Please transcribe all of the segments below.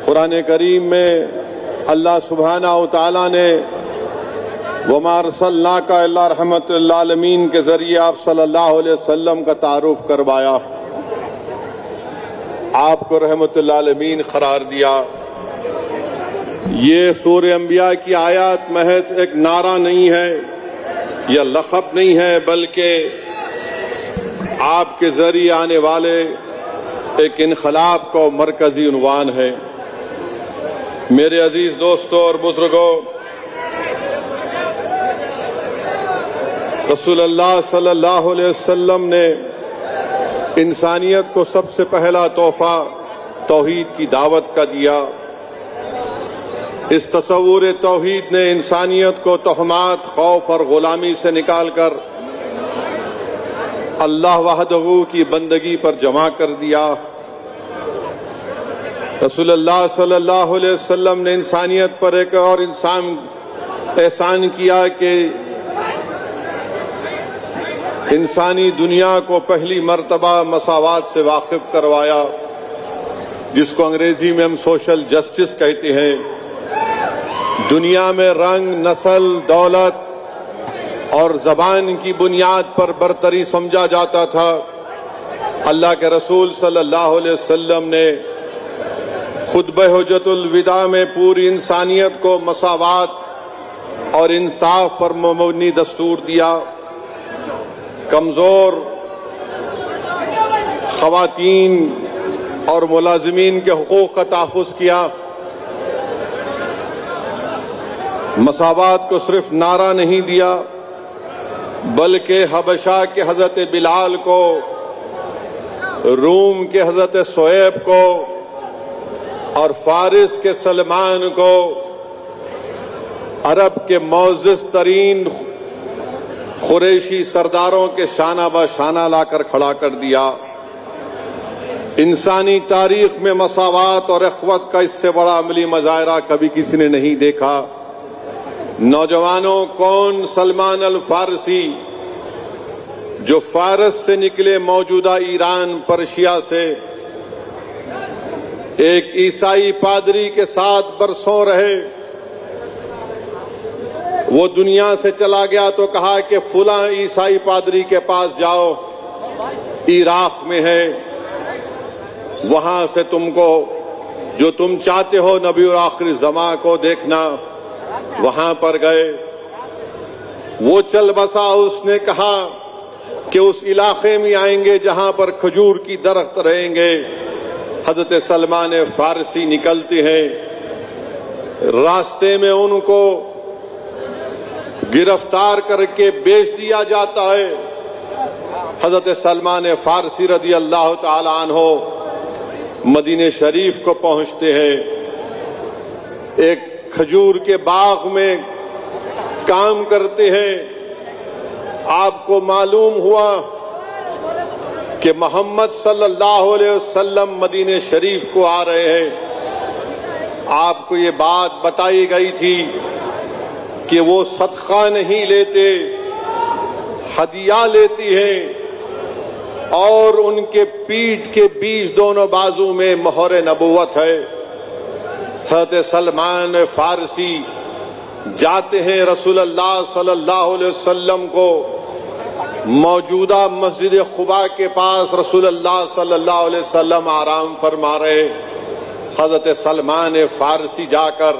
قرآن کریم میں اللہ سبحانہ و تعالیٰ نے وَمَا أَرْسَلْنَاكَ إِلَّا رَحْمَةً لِّلْعَالَمِينَ کے ذریعے آپ صلی اللہ علیہ وسلم کا تعارف کروایا، آپ کو رحمت للعالمین قرار دیا۔ یہ سورہ انبیاء کی آیات محض ایک نعرہ نہیں ہے یا لقب نہیں ہے، بلکہ آپ کے ذریعے آنے والے ایک انقلاب کا مرکزی عنوان ہے۔ میرے عزیز دوستوں اور بزرگوں، رسول اللہ صلی اللہ علیہ وسلم نے انسانیت کو سب سے پہلا تحفہ توحید کی دعوت کا دیا۔ اس تصور توحید نے انسانیت کو تہمات، خوف اور غلامی سے نکال کر اللہ وحدہ کی بندگی پر جمع کر دیا۔ رسول اللہ صلی اللہ علیہ وسلم نے انسانیت پر ایک اور احسان کیا کہ انسانی دنیا کو پہلی مرتبہ مساوات سے واقف کروایا، جس کو انگریزی میں ہم سوشل جسٹس کہتے ہیں۔ دنیا میں رنگ، نسل، دولت اور زبان کی بنیاد پر برتری سمجھا جاتا تھا۔ اللہ کے رسول صلی اللہ علیہ وسلم نے خطبہ حجۃ الوداع میں پوری انسانیت کو مساوات اور انصاف پر مبنی دستور دیا۔ کمزور خواتین اور ملازمین کے حقوق کا تحفظ کیا۔ مساوات کو صرف نعرہ نہیں دیا، بلکہ حبشہ کے حضرت بلال کو، روم کے حضرت صہیب کو اور فارس کے سلمان کو عرب کے معزز ترین قریشی سرداروں کے شانہ بہ شانہ لا کر کھڑا کر دیا۔ انسانی تاریخ میں مساوات اور اخوت کا اس سے بڑا عملی مظاہرہ کبھی کسی نے نہیں دیکھا۔ نوجوانوں، کون سلمان الفارسی جو فارس سے نکلے، موجودہ ایران، پرشیا سے، ایک عیسائی پادری کے ساتھ برسوں رہے، وہ دنیا سے چلا گیا تو کہا کہ فلاں عیسائی پادری کے پاس جاؤ، عراق میں ہے، وہاں سے تم کو جو تم چاہتے ہو نبی اور آخری زماں کو دیکھنا۔ وہاں پر گئے، وہ چل بسا، اس نے کہا کہ اس علاقے میں آئیں گے جہاں پر کھجور کی درخت رہیں گے۔ حضرت سلمان فارسی نکلتے ہیں، راستے میں ان کو گرفتار کر کے بیچ دیا جاتا ہے۔ حضرت سلمان فارسی رضی اللہ تعالی عنہ مدینہ شریف کو پہنچتے ہیں، ایک کھجور کے باغ میں کام کرتے ہیں۔ آپ کو معلوم ہوا کہ محمد صلی اللہ علیہ وسلم مدینہ شریف کو آ رہے ہیں۔ آپ کو یہ بات بتائی گئی تھی کہ وہ صدقہ نہیں لیتے، ہدیہ لیتی ہیں، اور ان کے پیٹھ کے بیچ دونوں بازو میں مہر نبوت ہے۔ حضرت سلمان فارسی جاتے ہیں، رسول اللہ صلی اللہ علیہ وسلم کو موجودہ مسجد قباء کے پاس رسول اللہ صلی اللہ علیہ وسلم آرام فرما رہے۔ حضرت سلمان فارسی جا کر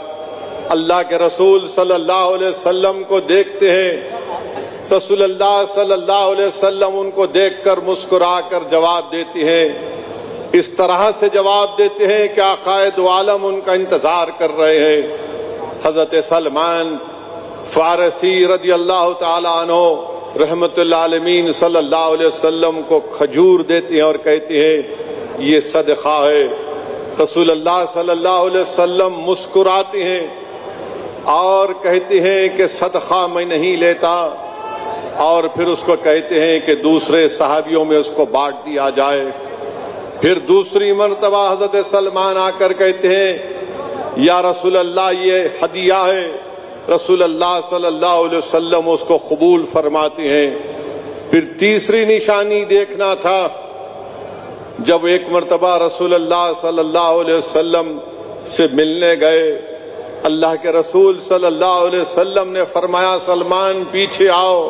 اللہ کے رسول صلی اللہ علیہ وسلم کو دیکھتے ہیں۔ رسول اللہ صلی اللہ علیہ وسلم ان کو دیکھ کر مسکرا کر جواب دیتے ہیں، اس طرح سے جواب دیتے ہیں کہ آقائے دو عالم ان کا انتظار کر رہے ہیں۔ حضرت سلمان فارسی رضی اللہ تعالی عنہ رحمت للعالمین صلی اللہ علیہ وسلم کو کھجور دیتے ہیں اور کہتے ہیں یہ صدقہ ہے۔ رسول اللہ صلی اللہ علیہ وسلم مسکراتے ہیں اور کہتے ہیں کہ صدقہ میں نہیں لیتا، اور پھر اس کو کہتے ہیں کہ دوسرے صحابیوں میں اس کو بانٹ دیا جائے۔ پھر دوسری مرتبہ حضرت سلمان آ کر کہتے ہیں یا رسول اللہ یہ ہدیہ ہے۔ رسول اللہ صلی اللہ علیہ وسلم اس کو قبول فرماتے ہیں۔ پھر تیسری نشانی دیکھنا تھا، جب ایک مرتبہ رسول اللہ صلی اللہ علیہ وسلم سے ملنے گئے، اللہ کے رسول صلی اللہ علیہ وسلم نے فرمایا سلمان پیچھے آؤ،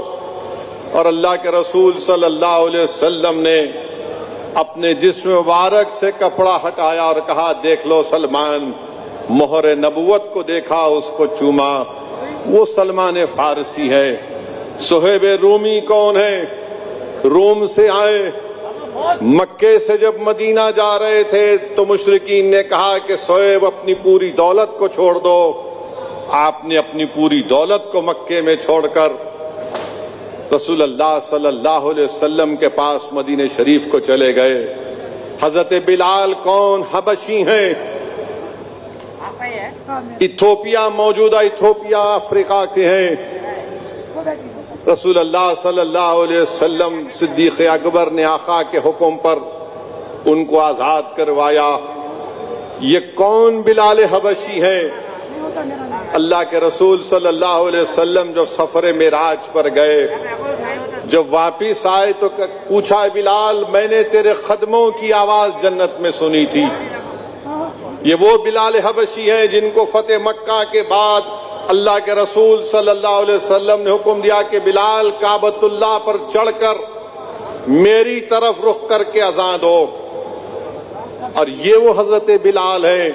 اور اللہ کے رسول صلی اللہ علیہ وسلم نے اپنے جسم مبارک سے کپڑا ہٹایا اور کہا دیکھ لو سلمان، مہر نبوت کو دیکھا، اس کو چوما، وہ سلمان فارسی ہے۔ صہیب رومی کون ہے؟ روم سے آئے، مکے سے جب مدینہ جا رہے تھے تو مشرکین نے کہا کہ صہیب اپنی پوری دولت کو چھوڑ دو۔ آپ نے اپنی پوری دولت کو مکے میں چھوڑ کر رسول اللہ صلی اللہ علیہ وسلم کے پاس مدینہ شریف کو چلے گئے۔ حضرت بلال کون؟ حبشی ہیں، ایتھوپیا، موجودہ ایتھوپیا افریقہ کے ہیں۔ رسول اللہ صلی اللہ علیہ وسلم صدیق اکبر نے آقا کے حکم پر ان کو آزاد کروایا۔ یہ کون بلال حبشی ہے؟ اللہ کے رسول صلی اللہ علیہ وسلم جب سفر معراج پر گئے، جب واپس آئے تو پوچھا بلال میں نے تیرے قدموں کی آواز جنت میں سنی تھی۔ یہ وہ بلال حبشی ہیں جن کو فتح مکہ کے بعد اللہ کے رسول صلی اللہ علیہ وسلم نے حکم دیا کہ بلال کعبۃ اللہ پر چڑھ کر میری طرف رخ کر کے اذان دو۔ اور یہ وہ حضرت بلال ہیں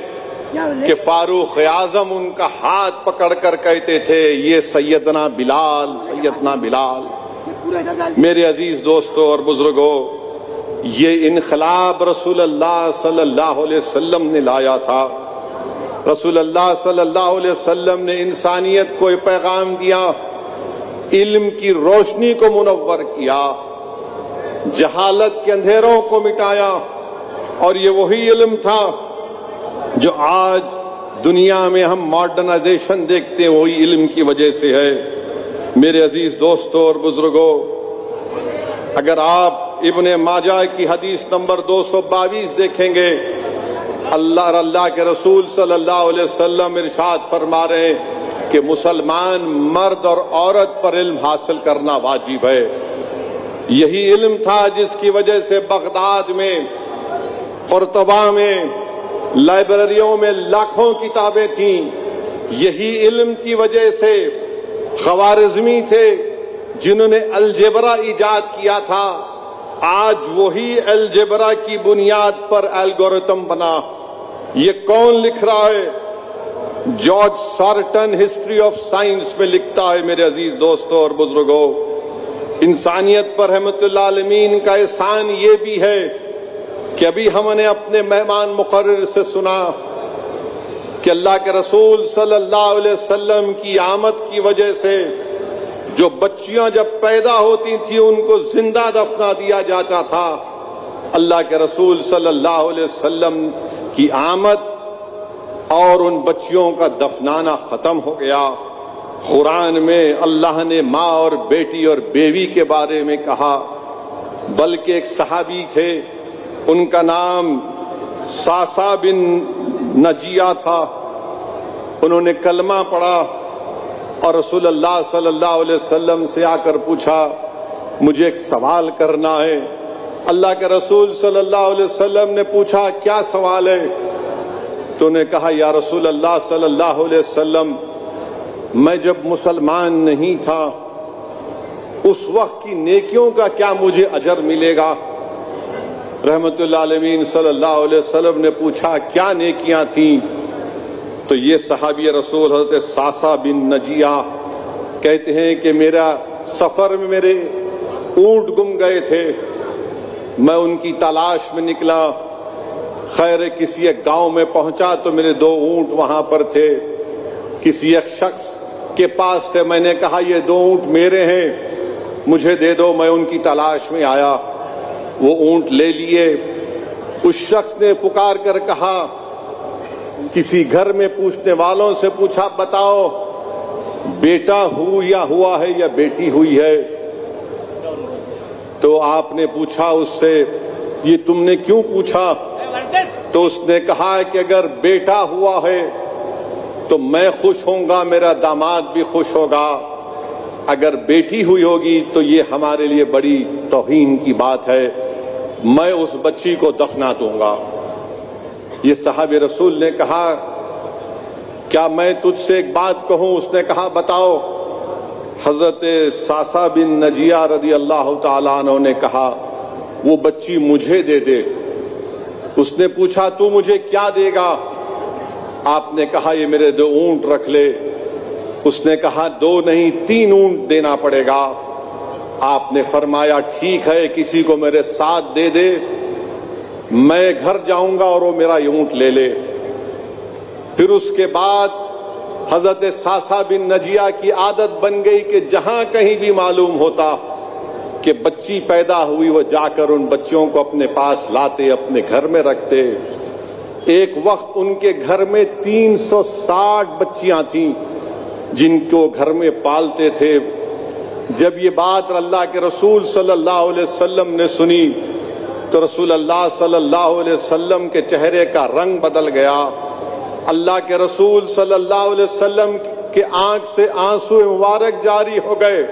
کہ فاروق اعظم ان کا ہاتھ پکڑ کر کہتے تھے یہ سیدنا بلال، سیدنا بلال۔ میرے عزیز دوستوں اور بزرگوں، یہ انقلاب رسول اللہ صلی اللہ علیہ وسلم نے لایا تھا۔ رسول اللہ صلی اللہ علیہ وسلم نے انسانیت کو یہ پیغام دیا، علم کی روشنی کو منور کیا، جہالت کے اندھیروں کو مٹایا، اور یہ وہی علم تھا جو آج دنیا میں ہم ماڈرنائزیشن دیکھتے ہیں، وہی علم کی وجہ سے ہے۔ میرے عزیز دوستوں اور بزرگوں، اگر آپ ابن ماجہ کی حدیث نمبر 222 دیکھیں گے، اللہ کے رسول صلی اللہ علیہ وسلم ارشاد فرما رہے ہیں کہ مسلمان مرد اور عورت پر علم حاصل کرنا واجب ہے۔ یہی علم تھا جس کی وجہ سے بغداد میں، قرطبہ میں، لائبریریوں میں لاکھوں کتابیں تھیں۔ یہی علم کی وجہ سے خوارزمی تھے جنہوں نے الجبرا ایجاد کیا تھا، آج وہی الجبرا کی بنیاد پر الگورتھم بنا۔ یہ کون لکھ رہا ہے؟ George certain history of science میں لکھتا ہے۔ میرے عزیز دوستوں اور بزرگوں، انسانیت پر رحمت اللہ عالمین کا احسان یہ بھی ہے کہ ابھی ہم نے اپنے مہمان مقرر سے سنا کہ اللہ کے رسول صلی اللہ علیہ وسلم کی آمد کی وجہ سے جو بچیاں جب پیدا ہوتی تھیں ان کو زندہ دفنا دیا جاتا تھا، اللہ کے رسول صلی اللہ علیہ وسلم کی آمد اور ان بچیوں کا دفنانا ختم ہو گیا۔ قرآن میں اللہ نے ماں اور بیٹی اور بیوی کے بارے میں کہا، بلکہ ایک صحابی تھے، ان کا نام ساسا بن نجیہ تھا، انہوں نے کلمہ پڑھا اور رسول اللہ صلی اللہ علیہ وسلم سے آ کر پوچھا مجھے ایک سوال کرنا ہے۔ اللہ کے رسول صلی اللہ علیہ وسلم نے پوچھا کیا سوال ہے؟ تو انہوں نے کہا یا رسول اللہ صلی اللہ علیہ وسلم، میں جب مسلمان نہیں تھا اس وقت کی نیکیوں کا کیا مجھے اجر ملے گا؟ رحمت اللہ علیہ صلی اللہ علیہ وسلم نے پوچھا کیا نیکیاں تھیں؟ تو یہ صحابی رسول حضرت ساسا بن نجیہ کہتے ہیں کہ میرا سفر میں میرے اونٹ گم گئے تھے، میں ان کی تلاش میں نکلا، خیر کسی ایک گاؤں میں پہنچا تو میرے 2 اونٹ وہاں پر تھے، کسی ایک شخص کے پاس تھے، میں نے کہا یہ 2 اونٹ میرے ہیں، مجھے دے دو، میں ان کی تلاش میں آیا، وہ اونٹ لے لیے۔ اس شخص نے پکار کر کہا، کسی گھر میں پوچھنے والوں سے پوچھا بتاؤ بیٹا ہوا ہے یا بیٹی ہوئی ہے؟ تو آپ نے پوچھا اس سے یہ تم نے کیوں پوچھا؟ تو اس نے کہا کہ اگر بیٹا ہوا ہے تو میں خوش ہوں گا، میرا داماد بھی خوش ہوگا، اگر بیٹی ہوئی ہوگی تو یہ ہمارے لیے بڑی توہین کی بات ہے، میں اس بچی کو دفنا دوں گا۔ یہ صحابہ رسول نے کہا کیا میں تجھ سے ایک بات کہوں؟ اس نے کہا بتاؤ۔ حضرت ساسا بن نجیہ رضی اللہ تعالیٰ عنہ نے کہا وہ بچی مجھے دے دے۔ اس نے پوچھا تو مجھے کیا دے گا؟ آپ نے کہا یہ میرے 2 اونٹ رکھ لے۔ اس نے کہا 2 نہیں 3 اونٹ دینا پڑے گا۔ آپ نے فرمایا ٹھیک ہے، کسی کو میرے ساتھ دے دے، میں گھر جاؤں گا اور وہ میرا یہ اونٹ لے لے۔ پھر اس کے بعد حضرت ساسا بن نجیہ کی عادت بن گئی کہ جہاں کہیں بھی معلوم ہوتا کہ بچی پیدا ہوئی وہ جا کر ان بچوں کو اپنے پاس لاتے، اپنے گھر میں رکھتے۔ ایک وقت ان کے گھر میں 360 بچیاں تھیں جن کو گھر میں پالتے تھے۔ جب یہ بات اللہ کے رسول صلی اللہ علیہ وسلم نے سنی تو رسول اللہ صلی اللہ علیہ وسلم کے چہرے کا رنگ بدل گیا۔ اللہ کے رسول صلی اللہ علیہ وسلم کے آنکھ سے آنسو مبارک جاری ہو گئے۔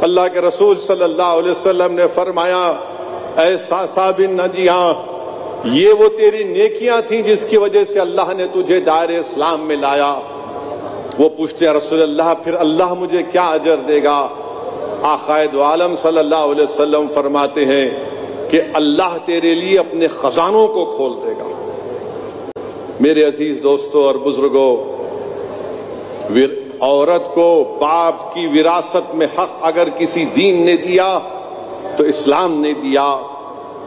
اللہ کے رسول صلی اللہ علیہ وسلم نے فرمایا اے ساسا بن نجیہ، یہ وہ تیری نیکیاں تھیں جس کی وجہ سے اللہ نے تجھے دائرہ اسلام میں لایا۔ وہ پوچھتے ہیں رسول اللہ پھر اللہ مجھے کیا اجر دے گا؟ آقا دو عالم صلی اللہ علیہ وسلم فرماتے ہیں کہ اللہ تیرے لیے اپنے خزانوں کو کھول دے گا۔ میرے عزیز دوستوں اور بزرگوں، عورت کو باپ کی وراثت میں حق اگر کسی دین نے دیا تو اسلام نے دیا۔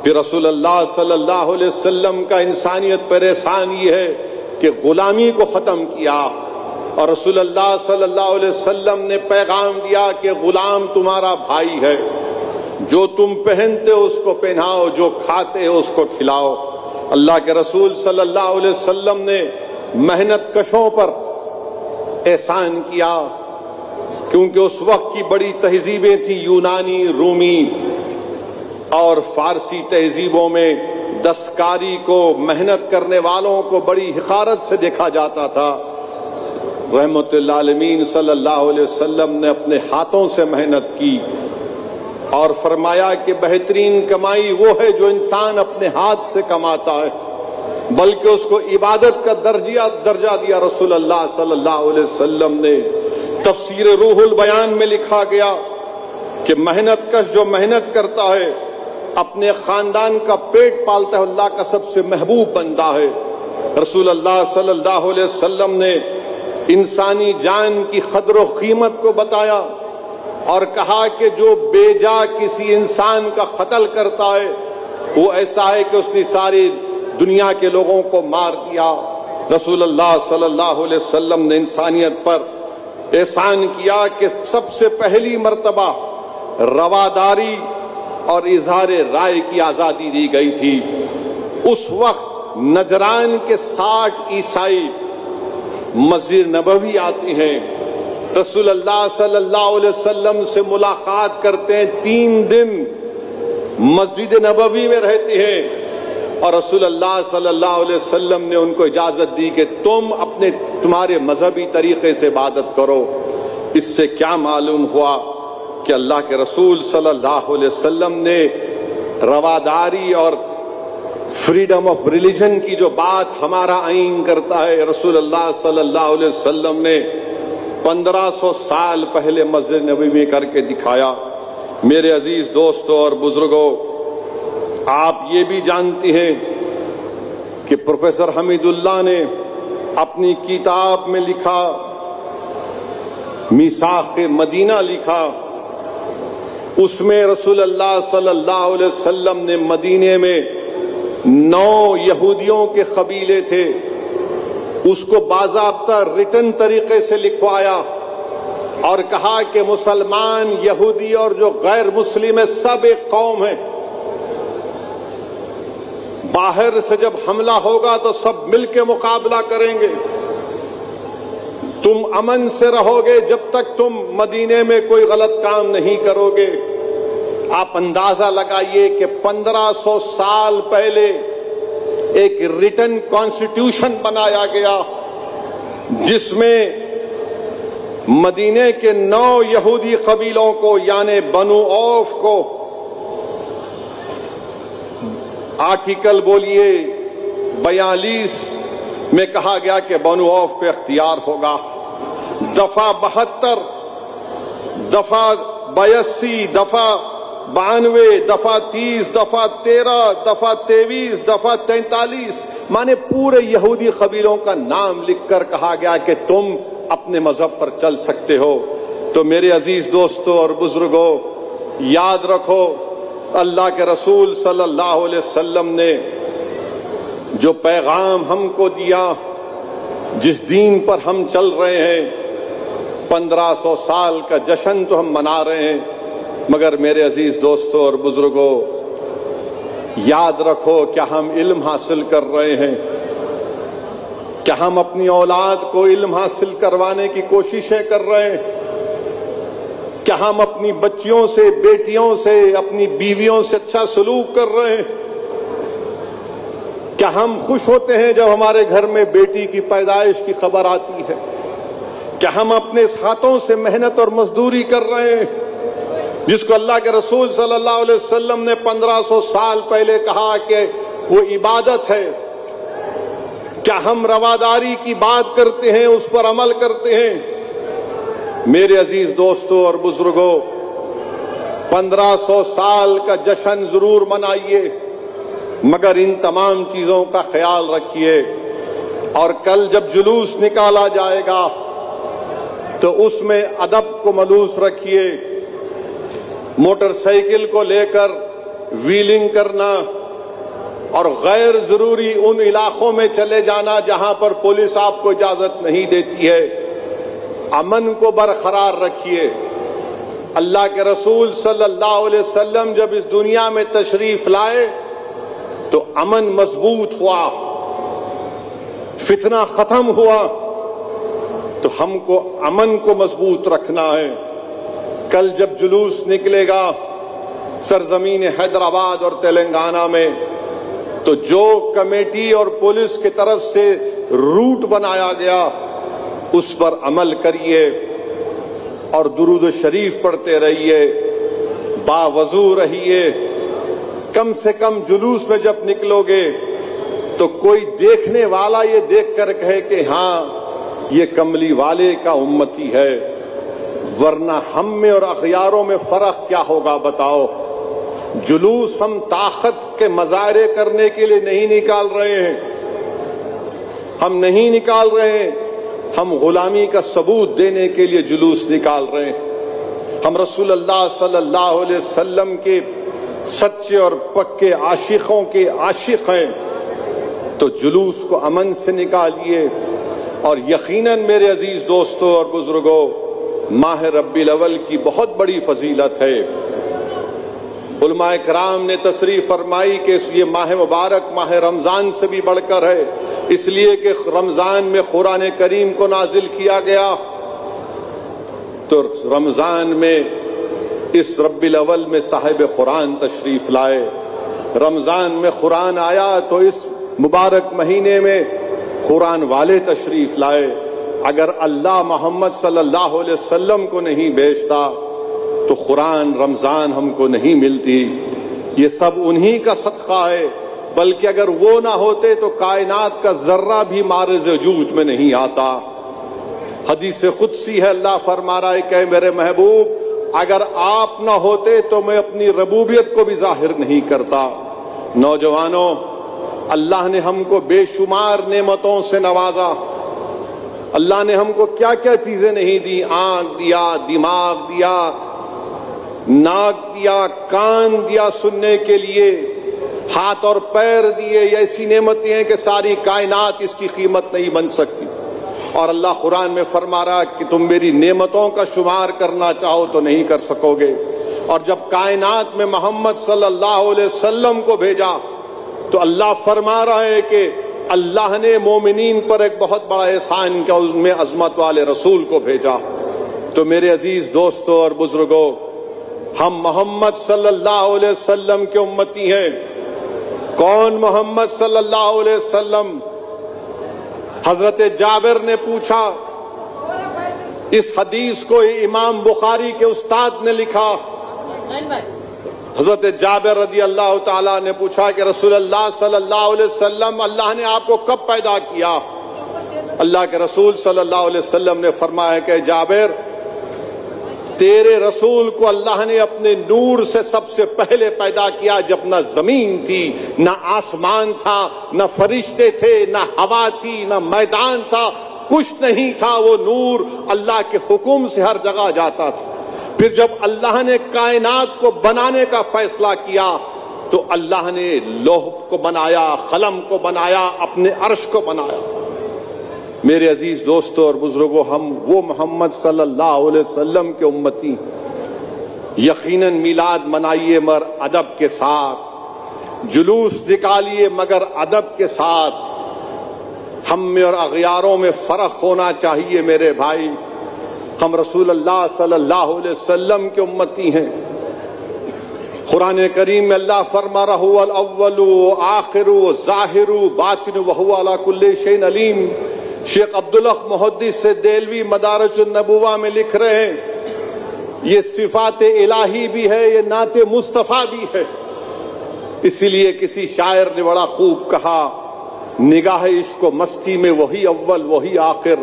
پھر رسول اللہ صلی اللہ علیہ وسلم کا انسانیت پر احسان یہ ہے کہ غلامی کو ختم کیا، اور رسول اللہ صلی اللہ علیہ وسلم نے پیغام دیا کہ غلام تمہارا بھائی ہے، جو تم پہنتے ہو اس کو پہناؤ، جو کھاتے ہو اس کو کھلاؤ۔ اللہ کے رسول صلی اللہ علیہ وسلم نے محنت کشوں پر احسان کیا، کیونکہ اس وقت کی بڑی تہذیبیں تھیں، یونانی، رومی اور فارسی تہذیبوں میں دستکاری کو، محنت کرنے والوں کو بڑی حقارت سے دیکھا جاتا تھا۔ رحمت للعالمین صلی اللہ علیہ وسلم نے اپنے ہاتھوں سے محنت کی اور فرمایا کہ بہترین کمائی وہ ہے جو انسان اپنے ہاتھ سے کماتا ہے، بلکہ اس کو عبادت کا درجہ دیا رسول اللہ صلی اللہ علیہ وسلم نے۔ تفسیر روح البیان میں لکھا گیا کہ محنت کش جو محنت کرتا ہے، اپنے خاندان کا پیٹ پالتا ہے، اللہ کا سب سے محبوب بندہ ہے۔ رسول اللہ صلی اللہ علیہ وسلم نے انسانی جان کی قدر و قیمت کو بتایا اور کہا کہ جو بے جا کسی انسان کا قتل کرتا ہے وہ ایسا ہے کہ اس نے ساری دنیا کے لوگوں کو مار دیا۔ رسول اللہ صلی اللہ علیہ وسلم نے انسانیت پر احسان کیا کہ سب سے پہلی مرتبہ رواداری اور اظہار رائے کی آزادی دی گئی تھی۔ اس وقت نجران کے 60 عیسائی مسجد نبوی آتے ہیں، رسول اللہ صلی اللہ علیہ وسلم سے ملاقات کرتے ہیں، 3 دن مسجد نبوی میں رہتے ہیں، اور رسول اللہ صلی اللہ علیہ وسلم نے ان کو اجازت دی کہ تمہارے مذہبی طریقے سے عبادت کرو۔ اس سے کیا معلوم ہوا کہ اللہ کے رسول صلی اللہ علیہ وسلم نے رواداری اور فریڈم آف ریلیجن کی جو بات ہمارا آئین کرتا ہے، رسول اللہ صلی اللہ علیہ وسلم نے 1500 سال پہلے مسجد نبوی میں کر کے دکھایا۔ میرے عزیز دوستوں اور بزرگوں، آپ یہ بھی جانتی ہیں کہ پروفیسر حمید اللہ نے اپنی کتاب میں لکھا، میثاق مدینہ لکھا، اس میں رسول اللہ صلی اللہ علیہ وسلم نے مدینے میں 9 یہودیوں کے قبیلے تھے، اس کو باضابطہ ریٹن طریقے سے لکھوایا اور کہا کہ مسلمان، یہودی اور جو غیر مسلم ہے سب ایک قوم ہے، باہر سے جب حملہ ہوگا تو سب مل کے مقابلہ کریں گے، تم امن سے رہو گے جب تک تم مدینے میں کوئی غلط کام نہیں کرو گے۔ آپ اندازہ لگائیے کہ 1500 سال پہلے ایک ریٹن کانسٹیٹیوشن بنایا گیا جس میں مدینے کے 9 یہودی قبیلوں کو یعنی بنو اوف کو آرٹیکل بولیے 42 میں کہا گیا کہ بنو عوف کو اختیار ہوگا، دفعہ 72، دفعہ 82، دفعہ 92، دفعہ 30، دفعہ 13، دفعہ 23، دفعہ 43، مانے پورے یہودی قبیلوں کا نام لکھ کر کہا گیا کہ تم اپنے مذہب پر چل سکتے ہو۔ تو میرے عزیز دوستوں اور بزرگوں، یاد رکھو اللہ کے رسول صلی اللہ علیہ وسلم نے جو پیغام ہم کو دیا، جس دین پر ہم چل رہے ہیں، 1500 سال کا جشن تو ہم منا رہے ہیں، مگر میرے عزیز دوستوں اور بزرگوں، یاد رکھو کیا ہم علم حاصل کر رہے ہیں؟ کیا ہم اپنی اولاد کو علم حاصل کروانے کی کوششیں کر رہے ہیں؟ کیا ہم اپنی بچیوں سے، بیٹیوں سے، اپنی بیویوں سے اچھا سلوک کر رہے ہیں؟ کیا ہم خوش ہوتے ہیں جب ہمارے گھر میں بیٹی کی پیدائش کی خبر آتی ہے؟ کیا ہم اپنے ہاتھوں سے محنت اور مزدوری کر رہے ہیں جس کو اللہ کے رسول صلی اللہ علیہ وسلم نے 1500 سال پہلے کہا کہ وہ عبادت ہے؟ کیا ہم رواداری کی بات کرتے ہیں، اس پر عمل کرتے ہیں؟ میرے عزیز دوستوں اور بزرگوں، 1500 سال کا جشن ضرور منائیے، مگر ان تمام چیزوں کا خیال رکھیے، اور کل جب جلوس نکالا جائے گا تو اس میں ادب کو ملوث رکھیے۔ موٹر سائیکل کو لے کر ویلنگ کرنا اور غیر ضروری ان علاقوں میں چلے جانا جہاں پر پولیس آپ کو اجازت نہیں دیتی ہے، امن کو برقرار رکھیے۔ اللہ کے رسول صلی اللہ علیہ وسلم جب اس دنیا میں تشریف لائے تو امن مضبوط ہوا، فتنہ ختم ہوا، تو ہم کو امن کو مضبوط رکھنا ہے۔ کل جب جلوس نکلے گا سرزمین حیدرآباد اور تلنگانہ میں، تو جو کمیٹی اور پولیس کی طرف سے روٹ بنایا گیا اس پر عمل کریے اور درود شریف پڑھتے رہیے، باوضو رہیے۔ کم سے کم جلوس میں جب نکلو گے تو کوئی دیکھنے والا یہ دیکھ کر کہے کہ ہاں یہ کملی والے کا امتی ہے، ورنہ ہم میں اور اغیاروں میں فرق کیا ہوگا بتاؤ؟ جلوس ہم طاقت کے مظاہرے کرنے کے لیے نہیں نکال رہے ہیں، ہم نہیں نکال رہے ہیں، ہم غلامی کا ثبوت دینے کے لیے جلوس نکال رہے ہیں۔ ہم رسول اللہ صلی اللہ علیہ وسلم کے سچے اور پکے عاشقوں کے عاشق ہیں، تو جلوس کو امن سے نکالیے۔ اور یقیناً میرے عزیز دوستوں اور بزرگوں، ماہ ربیع الاول کی بہت بڑی فضیلت ہے۔ علماء کرام نے تصریح فرمائی کہ یہ ماہ مبارک ماہ رمضان سے بھی بڑھ کر ہے، اس لیے کہ رمضان میں قرآن کریم کو نازل کیا گیا، تو رمضان میں اس ربیع الاول میں صاحب قرآن تشریف لائے۔ رمضان میں قرآن آیا تو اس مبارک مہینے میں قرآن والے تشریف لائے۔ اگر اللہ محمد صلی اللہ علیہ وسلم کو نہیں بھیجتا تو قرآن رمضان ہم کو نہیں ملتی۔ یہ سب انہی کا صدقہ ہے، بلکہ اگر وہ نہ ہوتے تو کائنات کا ذرہ بھی معرض وجود میں نہیں آتا۔ حدیث قدسی ہے، اللہ فرما رہا ہے کہ میرے محبوب اگر آپ نہ ہوتے تو میں اپنی ربوبیت کو بھی ظاہر نہیں کرتا۔ نوجوانوں، اللہ نے ہم کو بے شمار نعمتوں سے نوازا۔ اللہ نے ہم کو کیا کیا چیزیں نہیں دی، آنکھ دیا، دماغ دیا، ناک دیا، کان دیا سننے کے لیے، ہاتھ اور پیر دیے۔ یہ ایسی نعمتیں ہیں کہ ساری کائنات اس کی قیمت نہیں بن سکتی۔ اور اللہ قرآن میں فرما رہا کہ تم میری نعمتوں کا شمار کرنا چاہو تو نہیں کر سکو گے۔ اور جب کائنات میں محمد صلی اللہ علیہ وسلم کو بھیجا تو اللہ فرما رہا ہے کہ اللہ نے مومنین پر ایک بہت بڑا احسان کیا، ان میں عظمت والے رسول کو بھیجا۔ تو میرے عزیز دوستوں اور بزرگوں، ہم محمد صلی اللہ علیہ وسلم کے امتی ہیں۔ کون محمد صلی اللہ علیہ وسلم؟ حضرت جابر نے پوچھا، اس حدیث کو امام بخاری کے استاد نے لکھا، حضرت جابر رضی اللہ تعالیٰ نے پوچھا کہ رسول اللہ صلی اللہ علیہ وسلم اللہ نے آپ کو کب پیدا کیا؟ اللہ کے رسول صلی اللہ علیہ وسلم نے فرمایا کہ جابر، تیرے رسول کو اللہ نے اپنے نور سے سب سے پہلے پیدا کیا جب نہ زمین تھی، نہ آسمان تھا، نہ فرشتے تھے، نہ ہوا تھی، نہ میدان تھا، کچھ نہیں تھا۔ وہ نور اللہ کے حکم سے ہر جگہ جاتا تھا۔ پھر جب اللہ نے کائنات کو بنانے کا فیصلہ کیا تو اللہ نے لوح کو بنایا، قلم کو بنایا، اپنے عرش کو بنایا۔ میرے عزیز دوستوں اور بزرگوں، ہم وہ محمد صلی اللہ علیہ وسلم کے امتی ہیں۔ یقیناً میلاد منائیے مگر ادب کے ساتھ، جلوس نکالیے مگر ادب کے ساتھ۔ ہم میں اور اغیاروں میں فرق ہونا چاہیے میرے بھائی۔ ہم رسول اللہ صلی اللہ علیہ وسلم کے امتی ہیں۔ قرآن کریم میں اللہ فرما رہا هو الاول آخر ظاہر باطن وهو على كل شيء علیم۔ شیخ عبدالحق محدث سے دہلوی مدارج النبوہ میں لکھ رہے ہیں، یہ صفات الہی بھی ہے، یہ نعت مصطفیٰ بھی ہے۔ اسی لیے کسی شاعر نے بڑا خوب کہا، نگاہ عشق و مستی میں وہی اول وہی آخر،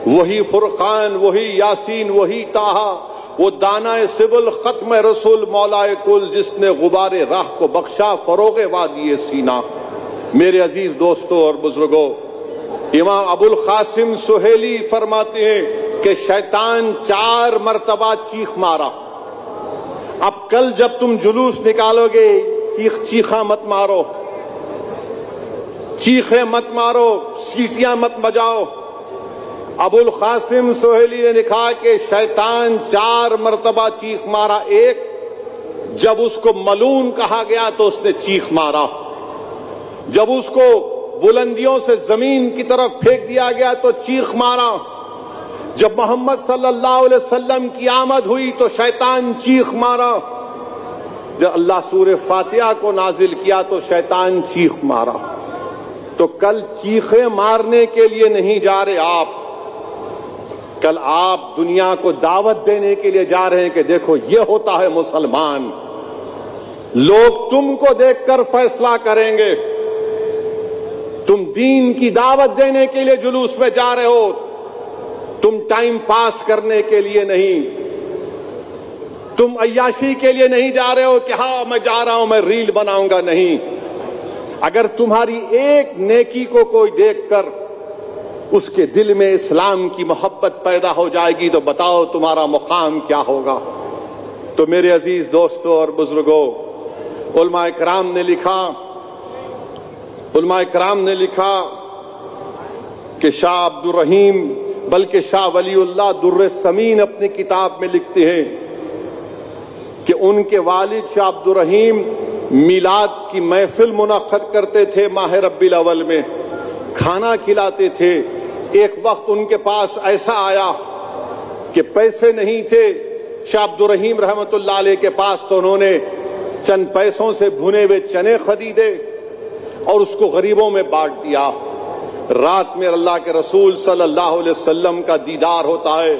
وہی فرقان وہی یاسین وہی طٰہٰ، وہ دانہ سبل ختم رسول مولائے کل، جس نے غبار راہ کو بخشا فروغ وادی سینا۔ میرے عزیز دوستوں اور بزرگوں، امام ابو القاسم سہیلی فرماتے ہیں کہ شیطان 4 مرتبہ چیخ مارا۔ اب کل جب تم جلوس نکالو گے چیخاں مت مارو، چیخیں مت مارو، سیٹیاں مت بجاؤ۔ ابو القاسم سہیلی نے لکھا کہ شیطان 4 مرتبہ چیخ مارا۔ ایک، جب اس کو ملعون کہا گیا تو اس نے چیخ مارا۔ جب اس کو بلندیوں سے زمین کی طرف پھینک دیا گیا تو چیخ مارا۔ جب محمد صلی اللہ علیہ وسلم کی آمد ہوئی تو شیطان چیخ مارا۔ جب اللہ سورہ فاتحہ کو نازل کیا تو شیطان چیخ مارا۔ تو کل چیخیں مارنے کے لیے نہیں جا رہے آپ، کل آپ دنیا کو دعوت دینے کے لیے جا رہے ہیں کہ دیکھو یہ ہوتا ہے مسلمان۔ لوگ تم کو دیکھ کر فیصلہ کریں گے۔ تم دین کی دعوت دینے کے لیے جلوس میں جا رہے ہو، تم ٹائم پاس کرنے کے لیے نہیں، تم عیاشی کے لیے نہیں جا رہے ہو کہ ہاں میں جا رہا ہوں میں ریل بناؤں گا، نہیں۔ اگر تمہاری ایک نیکی کو کوئی دیکھ کر اس کے دل میں اسلام کی محبت پیدا ہو جائے گی تو بتاؤ تمہارا مقام کیا ہوگا۔ تو میرے عزیز دوستوں اور بزرگوں، علماء کرام نے لکھا کہ شاہ عبد الرحیم بلکہ شاہ ولی اللہ در السمین اپنی کتاب میں لکھتے ہیں کہ ان کے والد شاہ عبد الرحیم میلاد کی محفل منعقد کرتے تھے ماہ ربیع الاول میں، کھانا کھلاتے تھے۔ ایک وقت ان کے پاس ایسا آیا کہ پیسے نہیں تھے شاہ عبد الرحیم رحمت اللہ علیہ کے پاس، تو انہوں نے چند پیسوں سے بھنے ہوئے چنے خریدے اور اس کو غریبوں میں بانٹ دیا۔ رات میں اللہ کے رسول صلی اللہ علیہ وسلم کا دیدار ہوتا ہے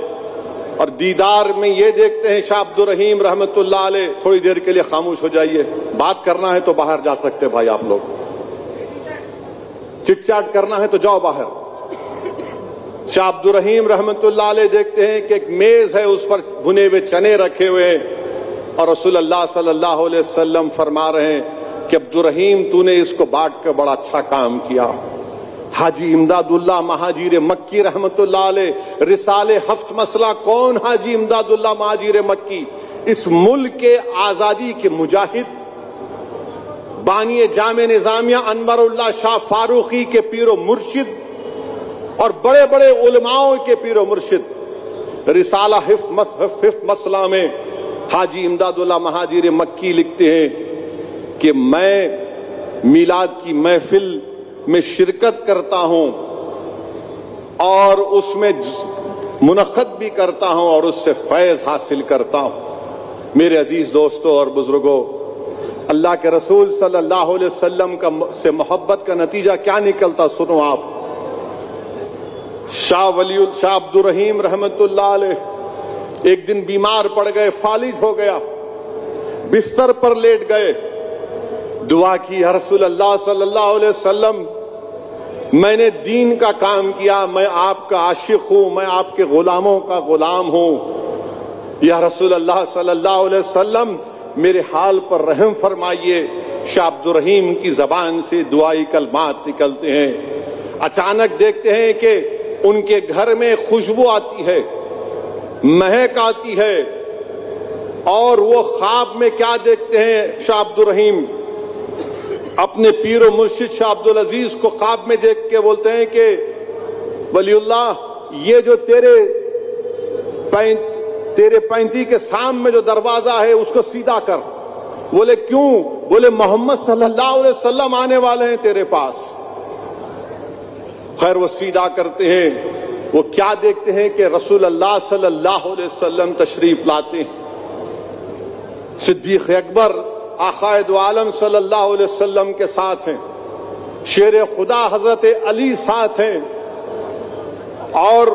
اور دیدار میں یہ دیکھتے ہیں شاہ عبد الرحیم رحمت اللہ علیہ، تھوڑی دیر کے لیے خاموش ہو جائیے، بات کرنا ہے تو باہر جا سکتے بھائی آپ لوگ، چٹ چاٹ کرنا ہے تو جاؤ باہر۔ شاہ عبد الرحیم رحمت اللہ علیہ دیکھتے ہیں کہ ایک میز ہے، اس پر بھنے ہوئے چنے رکھے ہوئے ہیں اور رسول اللہ صلی اللہ علیہ وسلم فرما رہے ہیں کہ عبد الرحیم تو نے اس کو بانٹ کر بڑا اچھا کام کیا۔ حاجی امداد اللہ مہاجر مکی رحمت اللہ علیہ، رسالے 7 مسئلہ، کون حاجی امداد اللہ مہاجر مکی؟ اس ملک کے آزادی کے مجاہد، بانی جامع نظامیہ انور اللہ شاہ فاروقی کے پیر و مرشد اور بڑے بڑے علماؤں کے پیر و مرشد۔ رسالہ 5 مسئلہ میں حاجی امداد اللہ مہاجر مکی لکھتے ہیں کہ میں میلاد کی محفل میں شرکت کرتا ہوں اور اس میں منعقد بھی کرتا ہوں اور اس سے فیض حاصل کرتا ہوں۔ میرے عزیز دوستوں اور بزرگوں، اللہ کے رسول صلی اللہ علیہ وسلم سے محبت کا نتیجہ کیا نکلتا سنو آپ۔ شاہ عبد الرحیم رحمت اللہ علیہ ایک دن بیمار پڑ گئے، فالج ہو گیا۔ بستر پر لیٹ گئے, دعا کی, یا رسول اللہ صلی اللہ علیہ وسلم میں نے دین کا کام کیا, میں آپ کا عاشق ہوں, میں آپ کے غلاموں کا غلام ہوں, یا رسول اللہ صلی اللہ علیہ وسلم میرے حال پر رحم فرمائیے. شاہ عبد الرحیم کی زبان سے دعائی کلمات نکلتے ہیں. اچانک دیکھتے ہیں کہ ان کے گھر میں خوشبو آتی ہے, مہک آتی ہے, اور وہ خواب میں کیا دیکھتے ہیں شاہ عبد الرحیم, اپنے پیر و مرشد شاہ عبد العزیز کو خواب میں دیکھ کے بولتے ہیں کہ ولی اللہ, یہ جو تیرے پینتی کے سامنے جو دروازہ ہے اس کو سیدھا کر. بولے کیوں؟ بولے محمد صلی اللہ علیہ وسلم آنے والے ہیں تیرے پاس. خیر وہ سیدھا کرتے ہیں, وہ کیا دیکھتے ہیں کہ رسول اللہ صلی اللہ علیہ وسلم تشریف لاتے ہیں. صدیق اکبر آقا دو عالم صلی اللہ علیہ وسلم کے ساتھ ہیں, شیر خدا حضرت علی ساتھ ہیں, اور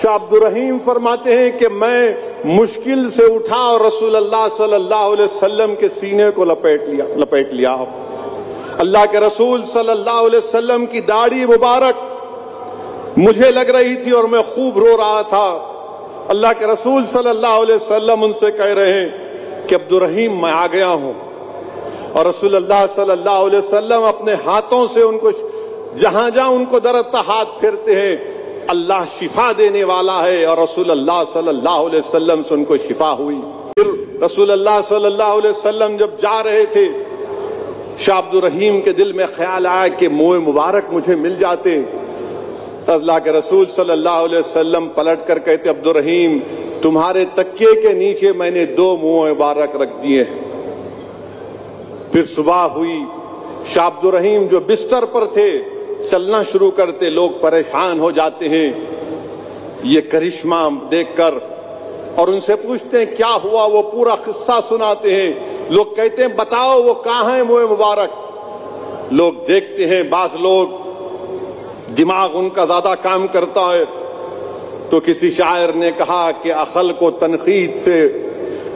شاہ عبد الرحیم فرماتے ہیں کہ میں مشکل سے اٹھا اور رسول اللہ صلی اللہ علیہ وسلم کے سینے کو لپیٹ لیا. اللہ کے رسول صلی اللہ علیہ وسلم کی داڑھی مبارک مجھے لگ رہی تھی اور میں خوب رو رہا تھا. اللہ کے رسول صلی اللہ علیہ وسلم ان سے کہہ رہے ہیں کہ عبد الرحیم میں آ گیا ہوں, اور رسول اللہ صلی اللہ علیہ وسلم اپنے ہاتھوں سے ان کو جہاں جہاں ان کو درتا ہاتھ پھیرتے ہیں اللہ شفا دینے والا ہے, اور رسول اللہ صلی اللہ علیہ وسلم سے ان کو شفا ہوئی. پھر رسول اللہ صلی اللہ علیہ وسلم جب جا رہے تھے, شاہ عبد الرحیم کے دل میں خیال آیا کہ منہ مبارک مجھے مل جاتے. اللہ کے رسول صلی اللہ علیہ وسلم پلٹ کر کہتے عبد الرحیم تمہارے تکیے کے نیچے میں نے 2 منہ مبارک رکھ دیے ہیں. پھر صبح ہوئی, شاہ عبد الرحیم جو بستر پر تھے چلنا شروع کرتے, لوگ پریشان ہو جاتے ہیں یہ کرشمہ دیکھ کر, اور ان سے پوچھتے ہیں کیا ہوا, وہ پورا قصہ سناتے ہیں. لوگ کہتے ہیں بتاؤ وہ کہاں ہے منہ مبارک. لوگ دیکھتے ہیں, بعض لوگ دماغ ان کا زیادہ کام کرتا ہے, تو کسی شاعر نے کہا کہ عقل کو تنقید سے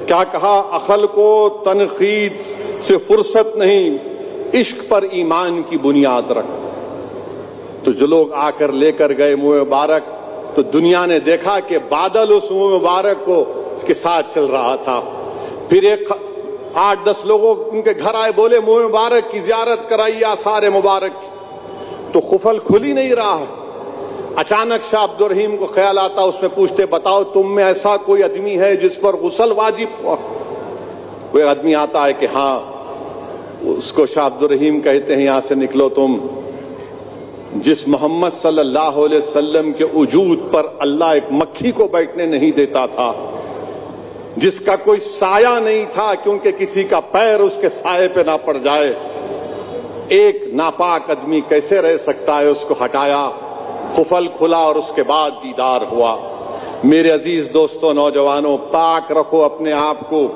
کیا کہا, عقل کو تنقید سے فرصت نہیں, عشق پر ایمان کی بنیاد رکھ. تو جو لوگ آ کر لے کر گئے منہ مبارک, تو دنیا نے دیکھا کہ بادل اس منہ مبارک کو اس کے ساتھ چل رہا تھا. پھر 8-10 لوگوں ان کے گھر آئے, بولے منہ مبارک کی زیارت کرائیے آثار مبارک کی, تو قفل کھل ہی نہیں رہا. اچانک شاہ عبد الرحیم کو خیال آتا, اس میں پوچھتے بتاؤ تم میں ایسا کوئی آدمی ہے جس پر غسل واجب ہوا. کوئی آدمی آتا ہے کہ ہاں, اس کو شاہ عبد الرحیم کہتے ہیں یہاں سے نکلو تم. جس محمد صلی اللہ علیہ وسلم کے وجود پر اللہ ایک مکھی کو بیٹھنے نہیں دیتا تھا, جس کا کوئی سایہ نہیں تھا کیونکہ کسی کا پیر اس کے سائے پہ نہ پڑ جائے, ایک ناپاک آدمی کیسے رہ سکتا ہے, اس کو ہٹایا, قفل کھلا اور اس کے بعد دیدار ہوا. میرے عزیز دوستوں, نوجوانوں, پاک رکھو اپنے آپ کو,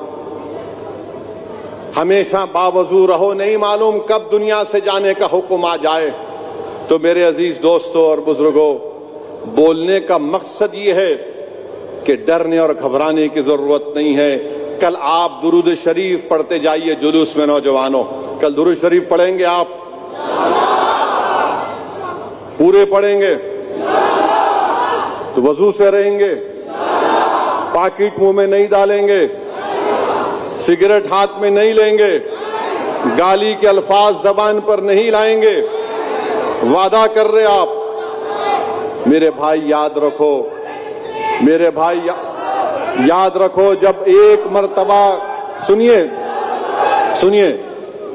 ہمیشہ باوضو رہو, نہیں معلوم کب دنیا سے جانے کا حکم آ جائے. تو میرے عزیز دوستوں اور بزرگوں, بولنے کا مقصد یہ ہے کہ ڈرنے اور گھبرانے کی ضرورت نہیں ہے. کل آپ درود شریف پڑھتے جائیے جلوس میں. نوجوانوں, کل درود شریف پڑھیں گے آپ؟ پورے پڑھیں گے تو وضو سے رہیں گے, پاکٹ منہ میں نہیں ڈالیں گے, سگریٹ ہاتھ میں نہیں لیں گے, گالی کے الفاظ زبان پر نہیں لائیں گے. وعدہ کر رہے آپ؟ میرے بھائی یاد رکھو, میرے بھائی یاد رکھو, جب ایک مرتبہ سنیے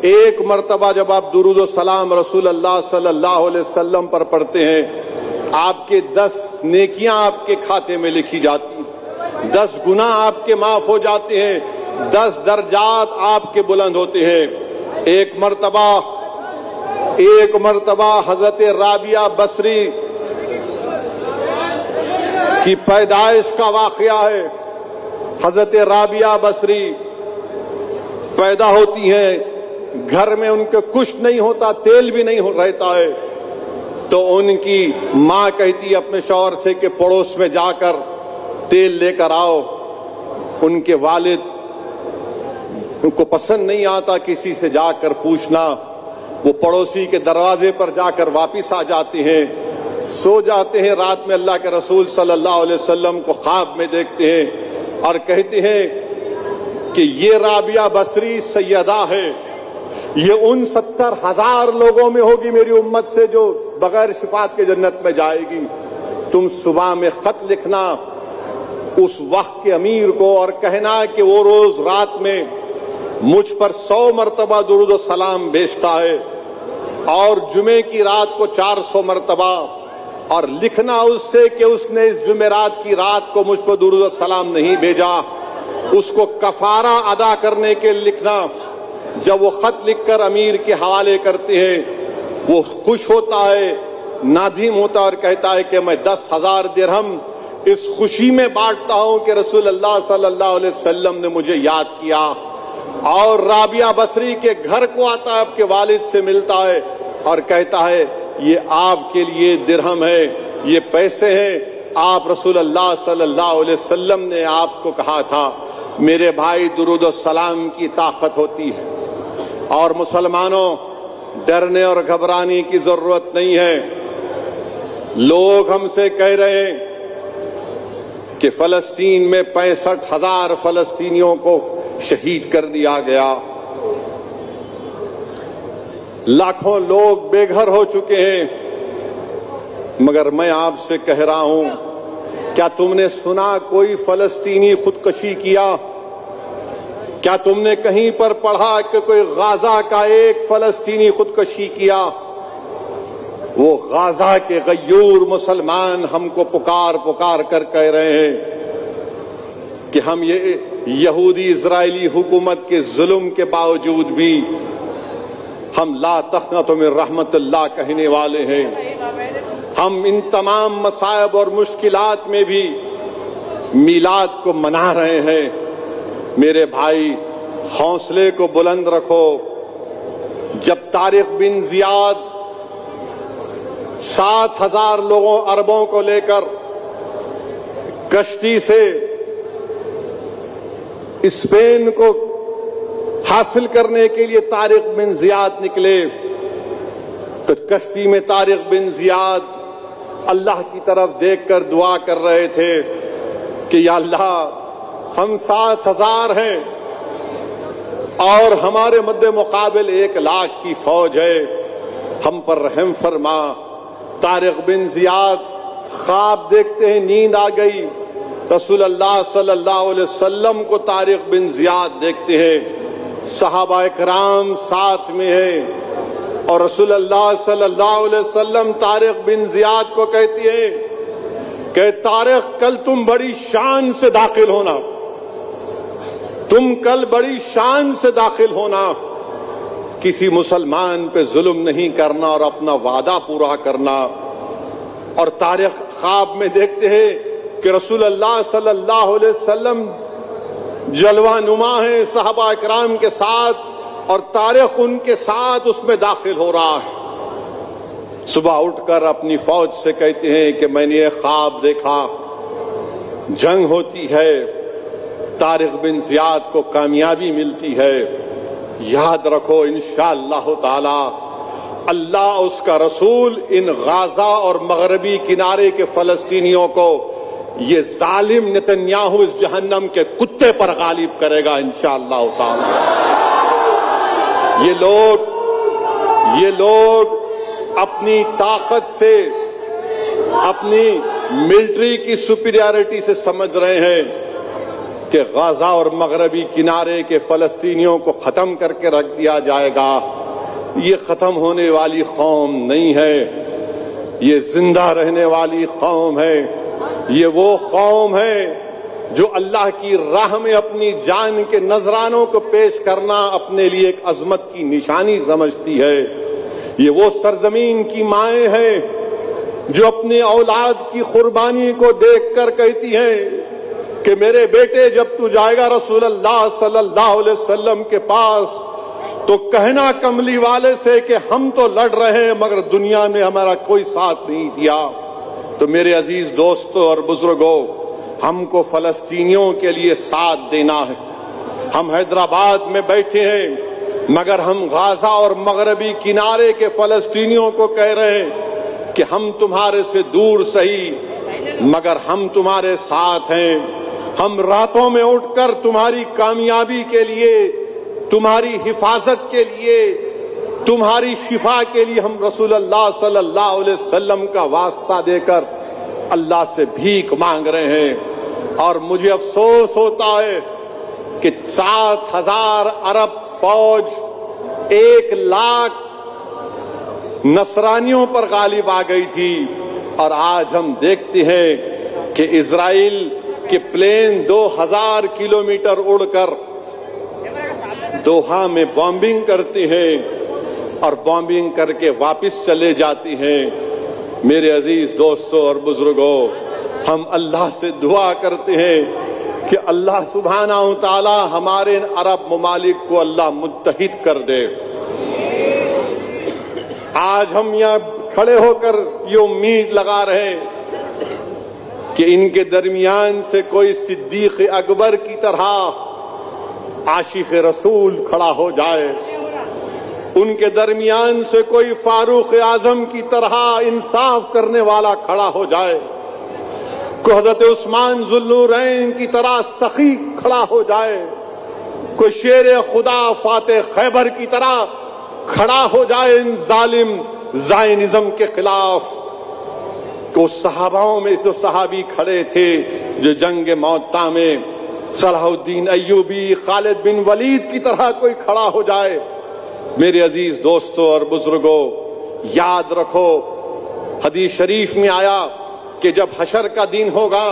ایک مرتبہ جب آپ درود و سلام رسول اللہ صلی اللہ علیہ وسلم پر پڑھتے ہیں, آپ کے 10 نیکیاں آپ کے کھاتے میں لکھی جاتی ہیں, 10 گناہ آپ کے معاف ہو جاتے ہیں, 10 درجات آپ کے بلند ہوتے ہیں. ایک مرتبہ حضرت رابعہ بصری کی پیدائش کا واقعہ ہے. حضرت رابعہ بصری پیدا ہوتی ہیں, گھر میں ان کے کچھ نہیں ہوتا, تیل بھی نہیں رہتا ہے. تو ان کی ماں کہتی ہے اپنے شوہر سے کہ پڑوس میں جا کر تیل لے کر آؤ. ان کے والد ان کو پسند نہیں آتا کسی سے جا کر پوچھنا، وہ پڑوسی کے دروازے پر جا کر واپس آ جاتے ہیں، سو جاتے ہیں، رات میں اللہ کے رسول صلی اللہ علیہ وسلم کو خواب میں دیکھتے ہیں اور کہتے ہیں کہ یہ رابعہ بصری سیدہ ہے، یہ ان 70,000 لوگوں میں ہوگی میری امت سے جو بغیر شفاعت کے جنت میں جائے گی۔ تم صبح میں خط لکھنا اس وقت کے امیر کو اور کہنا کہ وہ روز رات میں مجھ پر 100 مرتبہ درود و سلام بھیجتا ہے اور جمعے کی رات کو 400 مرتبہ، اور لکھنا اس سے کہ اس نے اس جمعرات کی رات کو مجھ پر درود و سلام نہیں بھیجا، اس کو کفارہ ادا کرنے کے لکھنا۔ جب وہ خط لکھ کر امیر کے حوالے کرتے ہیں، وہ خوش ہوتا ہے، نادم ہوتا ہے اور کہتا ہے کہ میں 10,000 درہم اس خوشی میں بانٹتا ہوں کہ رسول اللہ صلی اللہ علیہ وسلم نے مجھے یاد کیا، اور رابعہ بصری کے گھر کو آتا ہے، آپ کے والد سے ملتا ہے اور کہتا ہے یہ آپ کے لیے درہم ہے، یہ پیسے ہیں، آپ رسول اللہ صلی اللہ علیہ وسلم نے آپ کو کہا تھا۔ میرے بھائی، درود و سلام کی طاقت ہوتی ہے، اور مسلمانوں ڈرنے اور گھبرانے کی ضرورت نہیں ہے۔ لوگ ہم سے کہہ رہے ہیں کہ فلسطین میں 65,000 فلسطینیوں کو شہید کر دیا گیا، لاکھوں لوگ بے گھر ہو چکے ہیں، مگر میں آپ سے کہہ رہا ہوں، کیا تم نے سنا کوئی فلسطینی خودکشی کیا؟ کیا تم نے کہیں پر پڑھا کہ کوئی غازہ کا ایک فلسطینی خودکشی کیا؟ وہ غازہ کے غیور مسلمان ہم کو پکار پکار کر کہہ رہے ہیں کہ ہم یہ یہودی اسرائیلی حکومت کے ظلم کے باوجود بھی ہم لا تقنطوا من رحمت اللہ کہنے والے ہیں۔ ہم ان تمام مصائب اور مشکلات میں بھی میلاد کو منا رہے ہیں۔ میرے بھائی، حوصلے کو بلند رکھو۔ جب طارق بن زیاد 7,000 لوگوں عربوں کو لے کر کشتی سے اسپین کو حاصل کرنے کے لیے طارق بن زیاد نکلے، تو کشتی میں طارق بن زیاد اللہ کی طرف دیکھ کر دعا کر رہے تھے کہ یا اللہ، ہم 7,000 ہیں اور ہمارے مد مقابل 1,00,000 کی فوج ہے، ہم پر رحم فرما۔ طارق بن زیاد خواب دیکھتے ہیں، نیند آ گئی، رسول اللہ صلی اللہ علیہ وسلم کو طارق بن زیاد دیکھتے ہیں، صحابہ کرام ساتھ میں ہیں، اور رسول اللہ صلی اللہ علیہ وسلم طارق بن زیاد کو کہتی ہیں کہ طارق، کل تم بڑی شان سے داخل ہونا، تم کل بڑی شان سے داخل ہونا، کسی مسلمان پہ ظلم نہیں کرنا اور اپنا وعدہ پورا کرنا۔ اور طارق خواب میں دیکھتے ہیں کہ رسول اللہ صلی اللہ علیہ وسلم جلوہ نما ہیں صحابہ کرام کے ساتھ، اور طارق ان کے ساتھ اس میں داخل ہو رہا ہے۔ صبح اٹھ کر اپنی فوج سے کہتے ہیں کہ میں نے یہ خواب دیکھا، جنگ ہوتی ہے، طارق بن زیاد کو کامیابی ملتی ہے، یاد رکھو انشاءاللہ تعالی اللہ اس کا رسول ان غازہ اور مغربی کنارے کے فلسطینیوں کو یہ ظالم نتنیاہو اس جہنم کے کتے پر غالب کرے گا انشاءاللہ تعالی۔ یہ لوگ اپنی طاقت سے، اپنی ملٹری کی سپیریارٹی سے سمجھ رہے ہیں کہ غازہ اور مغربی کنارے کے فلسطینیوں کو ختم کر کے رکھ دیا جائے گا۔ یہ ختم ہونے والی قوم نہیں ہے، یہ زندہ رہنے والی قوم ہے۔ یہ وہ قوم ہے جو اللہ کی راہ میں اپنی جان کے نذرانوں کو پیش کرنا اپنے لیے ایک عظمت کی نشانی سمجھتی ہے۔ یہ وہ سرزمین کی مائیں ہیں جو اپنی اولاد کی قربانی کو دیکھ کر کہتی ہیں کہ میرے بیٹے، جب تو جائے گا رسول اللہ صلی اللہ علیہ وسلم کے پاس تو کہنا کملی والے سے کہ ہم تو لڑ رہے ہیں مگر دنیا میں ہمارا کوئی ساتھ نہیں دیا۔ تو میرے عزیز دوستوں اور بزرگوں، ہم کو فلسطینیوں کے لیے ساتھ دینا ہے، ہم حیدرآباد میں بیٹھے ہیں مگر ہم غازہ اور مغربی کنارے کے فلسطینیوں کو کہہ رہے ہیں کہ ہم تمہارے سے دور سہی مگر ہم تمہارے ساتھ ہیں. ہم راتوں میں اٹھ کر تمہاری کامیابی کے لیے، تمہاری حفاظت کے لیے، تمہاری شفا کے لیے ہم رسول اللہ صلی اللہ علیہ وسلم کا واسطہ دے کر اللہ سے بھیک مانگ رہے ہیں. اور مجھے افسوس ہوتا ہے کہ 7,000 عرب فوج 1,00,000 نصرانیوں پر غالب آ گئی تھی، اور آج ہم دیکھتے ہیں کہ اسرائیل کے پلین 2,000 کلومیٹر اڑ کر دوحہ میں بامبنگ کرتے ہیں اور بامبنگ کر کے واپس چلے جاتی ہیں. میرے عزیز دوستوں اور بزرگوں، ہم اللہ سے دعا کرتے ہیں کہ اللہ سبحانہ و تعالی ہمارے عرب ممالک کو اللہ متحد کر دے. آج ہم یہاں کھڑے ہو کر یہ امید لگا رہے ہیں کہ ان کے درمیان سے کوئی صدیق اکبر کی طرح عاشق رسول کھڑا ہو جائے، ان کے درمیان سے کوئی فاروق اعظم کی طرح انصاف کرنے والا کھڑا ہو جائے، کوئی حضرت عثمان ذوالنورین کی طرح سخی کھڑا ہو جائے، کوئی شیر خدا فاتح خیبر کی طرح کھڑا ہو جائے ان ظالم زائنزم کے خلاف. کہ صحاباؤں میں جو صحابی کھڑے تھے جو جنگ موطا میں صلاح الدین ایوبی، خالد بن ولید کی طرح کوئی کھڑا ہو جائے. میرے عزیز دوستوں اور بزرگوں، یاد رکھو حدیث شریف میں آیا کہ جب حشر کا دن ہوگا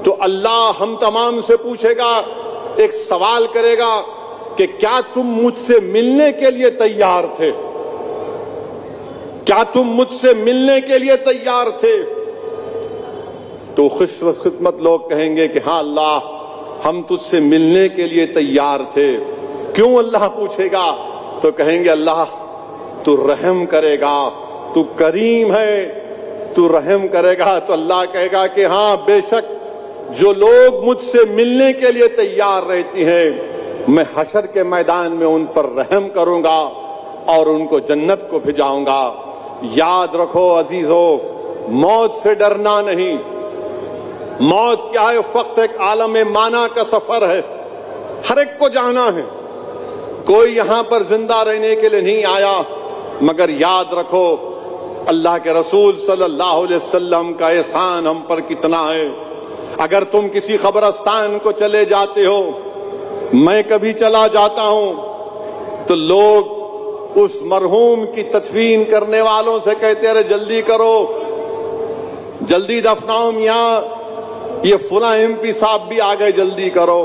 تو اللہ ہم تمام سے پوچھے گا، ایک سوال کرے گا کہ کیا تم مجھ سے ملنے کے لیے تیار تھے؟ کیا تم مجھ سے ملنے کے لیے تیار تھے؟ تو خوش خدمت لوگ کہیں گے کہ ہاں اللہ، ہم تجھ سے ملنے کے لیے تیار تھے. کیوں اللہ پوچھے گا؟ تو کہیں گے اللہ تو رحم کرے گا، تو کریم ہے، تو رحم کرے گا. تو اللہ کہے گا کہ ہاں بے شک جو لوگ مجھ سے ملنے کے لیے تیار رہتے ہیں میں حشر کے میدان میں ان پر رحم کروں گا اور ان کو جنت کو بھجاؤں گا. یاد رکھو عزیزو، موت سے ڈرنا نہیں. موت کیا ہے؟ فقط ایک عالم مانا کا سفر ہے، ہر ایک کو جانا ہے. کوئی یہاں پر زندہ رہنے کے لیے نہیں آیا. مگر یاد رکھو اللہ کے رسول صلی اللہ علیہ وسلم کا احسان ہم پر کتنا ہے. اگر تم کسی قبرستان کو چلے جاتے ہو، میں کبھی چلا جاتا ہوں، تو لوگ اس مرحوم کی تدفین کرنے والوں سے کہتے ہیں ارے جلدی کرو، جلدی دفناؤ میاں، یہ فلاں MP صاحب بھی آ گئے، جلدی کرو.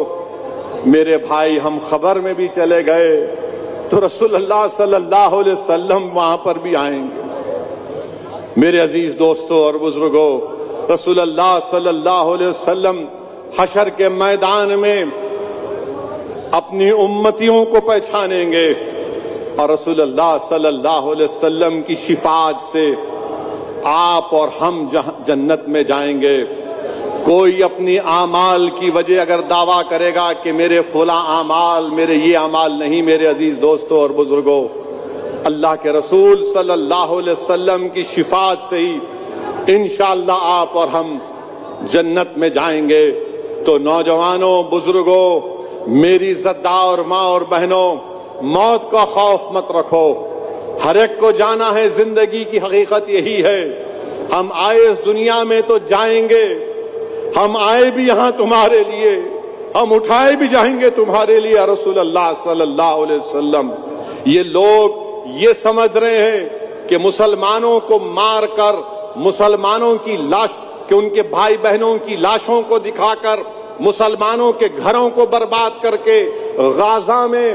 میرے بھائی ہم خبر میں بھی چلے گئے تو رسول اللہ صلی اللہ علیہ وسلم وہاں پر بھی آئیں گے. میرے عزیز دوستوں اور بزرگوں، رسول اللہ صلی اللہ علیہ وسلم حشر کے میدان میں اپنی امتیوں کو پہچانیں گے اور رسول اللہ صلی اللہ علیہ وسلم کی شفاعت سے آپ اور ہم جنت میں جائیں گے. کوئی اپنی اعمال کی وجہ اگر دعویٰ کرے گا کہ میرے فلاں اعمال، میرے یہ اعمال نہیں، میرے عزیز دوستوں اور بزرگوں، اللہ کے رسول صلی اللہ علیہ وسلم کی شفاعت سے ہی انشاءاللہ آپ اور ہم جنت میں جائیں گے. تو نوجوانوں، بزرگوں، میری عزتدار ماں اور بہنوں، موت کا خوف مت رکھو. ہر ایک کو جانا ہے، زندگی کی حقیقت یہی ہے. ہم آئے اس دنیا میں تو جائیں گے، ہم آئے بھی یہاں تمہارے لیے، ہم اٹھائے بھی جائیں گے تمہارے لیے. رسول اللہ صلی اللہ علیہ وسلم، یہ لوگ یہ سمجھ رہے ہیں کہ مسلمانوں کو مار کر، مسلمانوں کی لاش، کہ ان کے بھائی بہنوں کی لاشوں کو دکھا کر، مسلمانوں کے گھروں کو برباد کر کے غازہ میں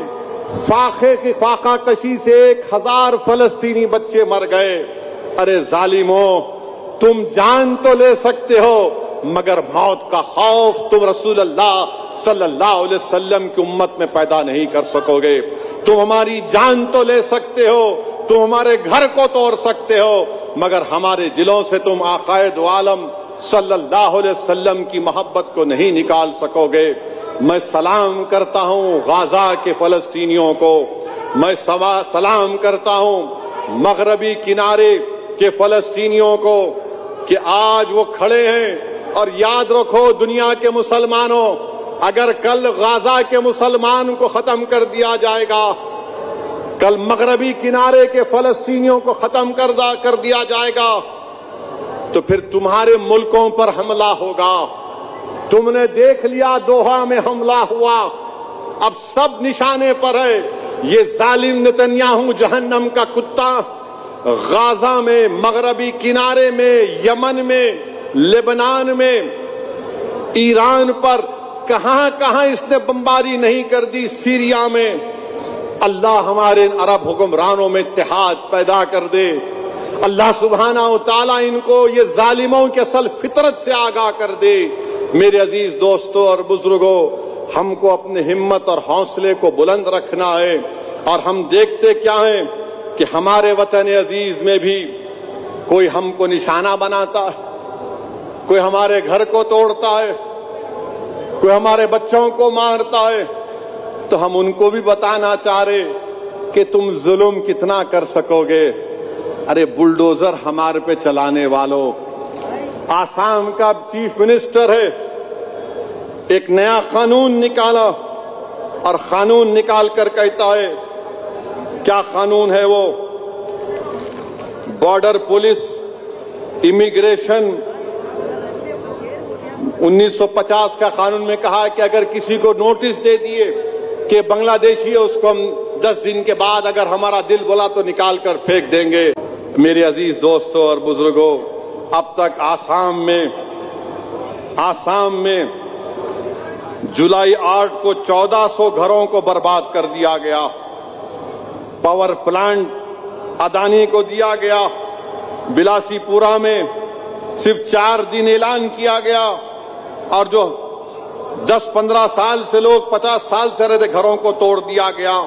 فاقے کی فاقہ کشی سے 1,000 فلسطینی بچے مر گئے. ارے ظالموں، تم جان تو لے سکتے ہو مگر موت کا خوف تم رسول اللہ صلی اللہ علیہ وسلم کی امت میں پیدا نہیں کر سکو گے. تم ہماری جان تو لے سکتے ہو، تم ہمارے گھر کو توڑ سکتے ہو، مگر ہمارے دلوں سے تم آقائے دو عالم صلی اللہ علیہ وسلم کی محبت کو نہیں نکال سکو گے. میں سلام کرتا ہوں غازہ کے فلسطینیوں کو، میں سلام کرتا ہوں مغربی کنارے کے فلسطینیوں کو کہ آج وہ کھڑے ہیں. اور یاد رکھو دنیا کے مسلمانوں، اگر کل غازہ کے مسلمان کو ختم کر دیا جائے گا، کل مغربی کنارے کے فلسطینیوں کو ختم کر دیا جائے گا، تو پھر تمہارے ملکوں پر حملہ ہوگا. تم نے دیکھ لیا دوحہ میں حملہ ہوا، اب سب نشانے پر ہے. یہ ظالم نتنیاہو جہنم کا کتا غازہ میں، مغربی کنارے میں، یمن میں، لبنان میں، ایران پر کہاں کہاں اس نے بمباری نہیں کر دی، سیریا میں. اللہ ہمارے عرب حکمرانوں میں اتحاد پیدا کر دے. اللہ سبحانہ و تعالیٰ ان کو یہ ظالموں کی اصل فطرت سے آگاہ کر دے. میرے عزیز دوستوں اور بزرگوں، ہم کو اپنے ہمت اور حوصلے کو بلند رکھنا ہے. اور ہم دیکھتے کیا ہیں کہ ہمارے وطن عزیز میں بھی کوئی ہم کو نشانہ بناتا ہے، کوئی ہمارے گھر کو توڑتا ہے، کوئی ہمارے بچوں کو مارتا ہے. تو ہم ان کو بھی بتانا چاہ رہے کہ تم ظلم کتنا کر سکو گے. ارے بلڈوزر ہمارے پہ چلانے والوں، آسام کا چیف منسٹر ہے، ایک نیا قانون نکالا اور قانون نکال کر کہتا ہے، کیا قانون ہے وہ؟ بارڈر پولیس امیگریشن 1950 کا قانون میں کہا کہ اگر کسی کو نوٹس دے دیے کہ بنگلہ دیشی ہے، اس کو ہم 10 دن کے بعد اگر ہمارا دل بولا تو نکال کر پھینک دیں گے. میرے عزیز دوستوں اور بزرگوں، اب تک آسام میں جولائی 8 کو 1400 گھروں کو برباد کر دیا گیا. پاور پلانٹ اڈانی کو دیا گیا. بلاسی پورا میں صرف 4 دن اعلان کیا گیا، اور جو 10-15 سال سے لوگ 50 سال سے رہتے گھروں کو توڑ دیا گیا.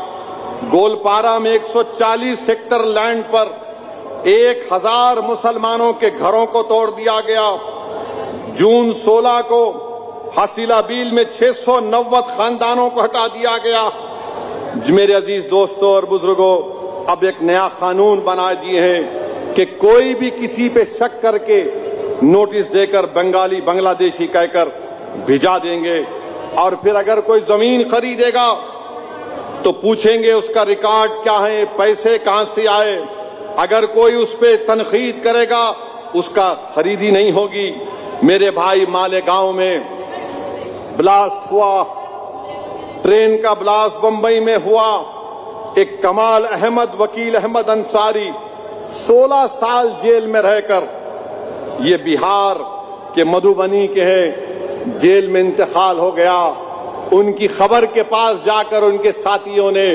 گولپارا میں 140 ہیکٹر لینڈ پر 1000 مسلمانوں کے گھروں کو توڑ دیا گیا. جون 16 کو حصیلہ بیل میں 690 خاندانوں کو ہٹا دیا گیا. میرے عزیز دوستوں اور بزرگوں، اب ایک نیا قانون بنا دیے ہیں کہ کوئی بھی کسی پہ شک کر کے نوٹس دے کر بنگلہ دیشی کہہ کر بھیجا دیں گے. اور پھر اگر کوئی زمین خریدے گا تو پوچھیں گے اس کا ریکارڈ کیا ہے، پیسے کہاں سے آئے. اگر کوئی اس پہ تنقید کرے گا اس کا خریدی نہیں ہوگی. میرے بھائی مالیگاؤں میں بلاسٹ ہوا، ٹرین کا بلاسٹ بمبئی میں ہوا. ایک کمال احمد، وکیل احمد انصاری 16 سال جیل میں رہ کر، یہ بہار کے مدھوبنی کے ہیں، جیل میں انتقال ہو گیا. ان کی خبر کے پاس جا کر ان کے ساتھیوں نے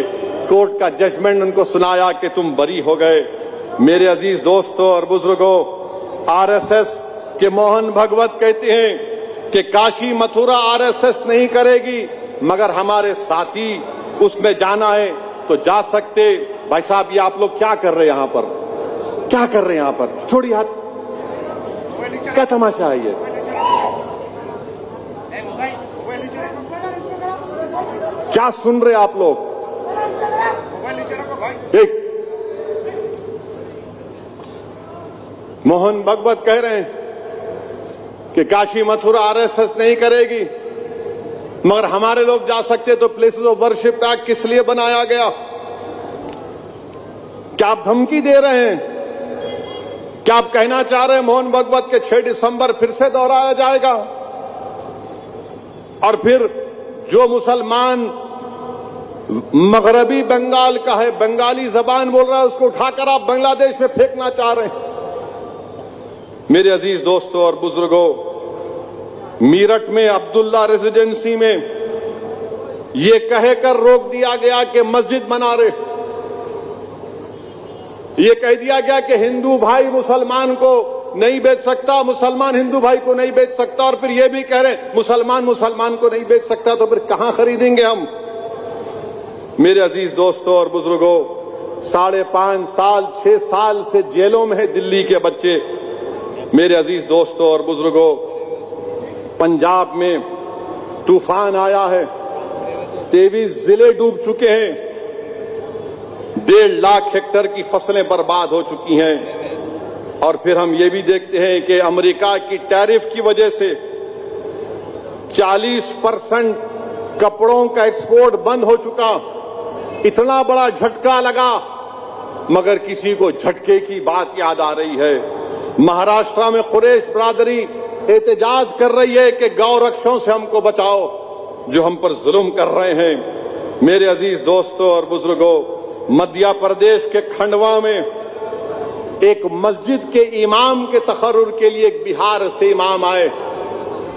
کورٹ کا ججمنٹ ان کو سنایا کہ تم بری ہو گئے. میرے عزیز دوستوں اور بزرگوں، RSS کے موہن بھگوت کہتے ہیں کہ کاشی متھرا RSS نہیں کرے گی، مگر ہمارے ساتھی اس میں جانا ہے تو جا سکتے. بھائی صاحب، یہ آپ لوگ کیا کر رہے ہیں یہاں پر؟ کیا کر رہے ہیں یہاں پر؟ چھوڑیے ہاتھ، کیا تماشا ہے یہ؟ کیا سن رہے آپ لوگ؟ ایک موہن بھگوت کہہ رہے ہیں کہ کاشی متھرا RSS نہیں کرے گی، مگر ہمارے لوگ جا سکتے. تو پلیسز آف ورشپ ایکٹ کس لیے بنایا گیا؟ کیا آپ دھمکی دے رہے ہیں؟ کیا آپ کہنا چاہ رہے ہیں موہن بھگوت کے 6 دسمبر پھر سے دہرایا جائے گا؟ اور پھر جو مسلمان مغربی بنگال کا ہے، بنگالی زبان بول رہا ہے، اس کو اٹھا کر آپ بنگلہ دیش میں پھینکنا چاہ رہے ہیں. میرے عزیز دوستوں اور بزرگوں، میرٹھ میں عبداللہ ریزیڈنسی میں یہ کہہ کر روک دیا گیا کہ مسجد بنا رہے. یہ کہہ دیا گیا کہ ہندو بھائی مسلمان کو نہیں بیچ سکتا، مسلمان ہندو بھائی کو نہیں بیچ سکتا. اور پھر یہ بھی کہہ رہے ہیں مسلمان کو نہیں بیچ سکتا، تو پھر کہاں خریدیں گے ہم؟ میرے عزیز دوستوں اور بزرگوں، 5.5 سال 6 سال سے جیلوں میں ہیں دلی کے بچے. میرے عزیز دوستوں اور بزرگوں، پنجاب میں طوفان آیا ہے, 23 ضلع ڈوب چکے ہیں, 1.5 لاکھ ہیکٹر کی فصلیں برباد ہو چکی ہیں. اور پھر ہم یہ بھی دیکھتے ہیں کہ امریکہ کی ٹیرف کی وجہ سے 40% کپڑوں کا ایکسپورٹ بند ہو چکا. اتنا بڑا جھٹکا لگا, مگر کسی کو جھٹکے کی بات یاد آ رہی ہے. مہاراشٹر میں قریش برادری احتجاج کر رہی ہے کہ گو رکشوں سے ہم کو بچاؤ جو ہم پر ظلم کر رہے ہیں. میرے عزیز دوستوں اور بزرگوں, مدھیہ پردیش کے کھنڈوا میں ایک مسجد کے امام کے تقرر کے لیے ایک بہار سے امام آئے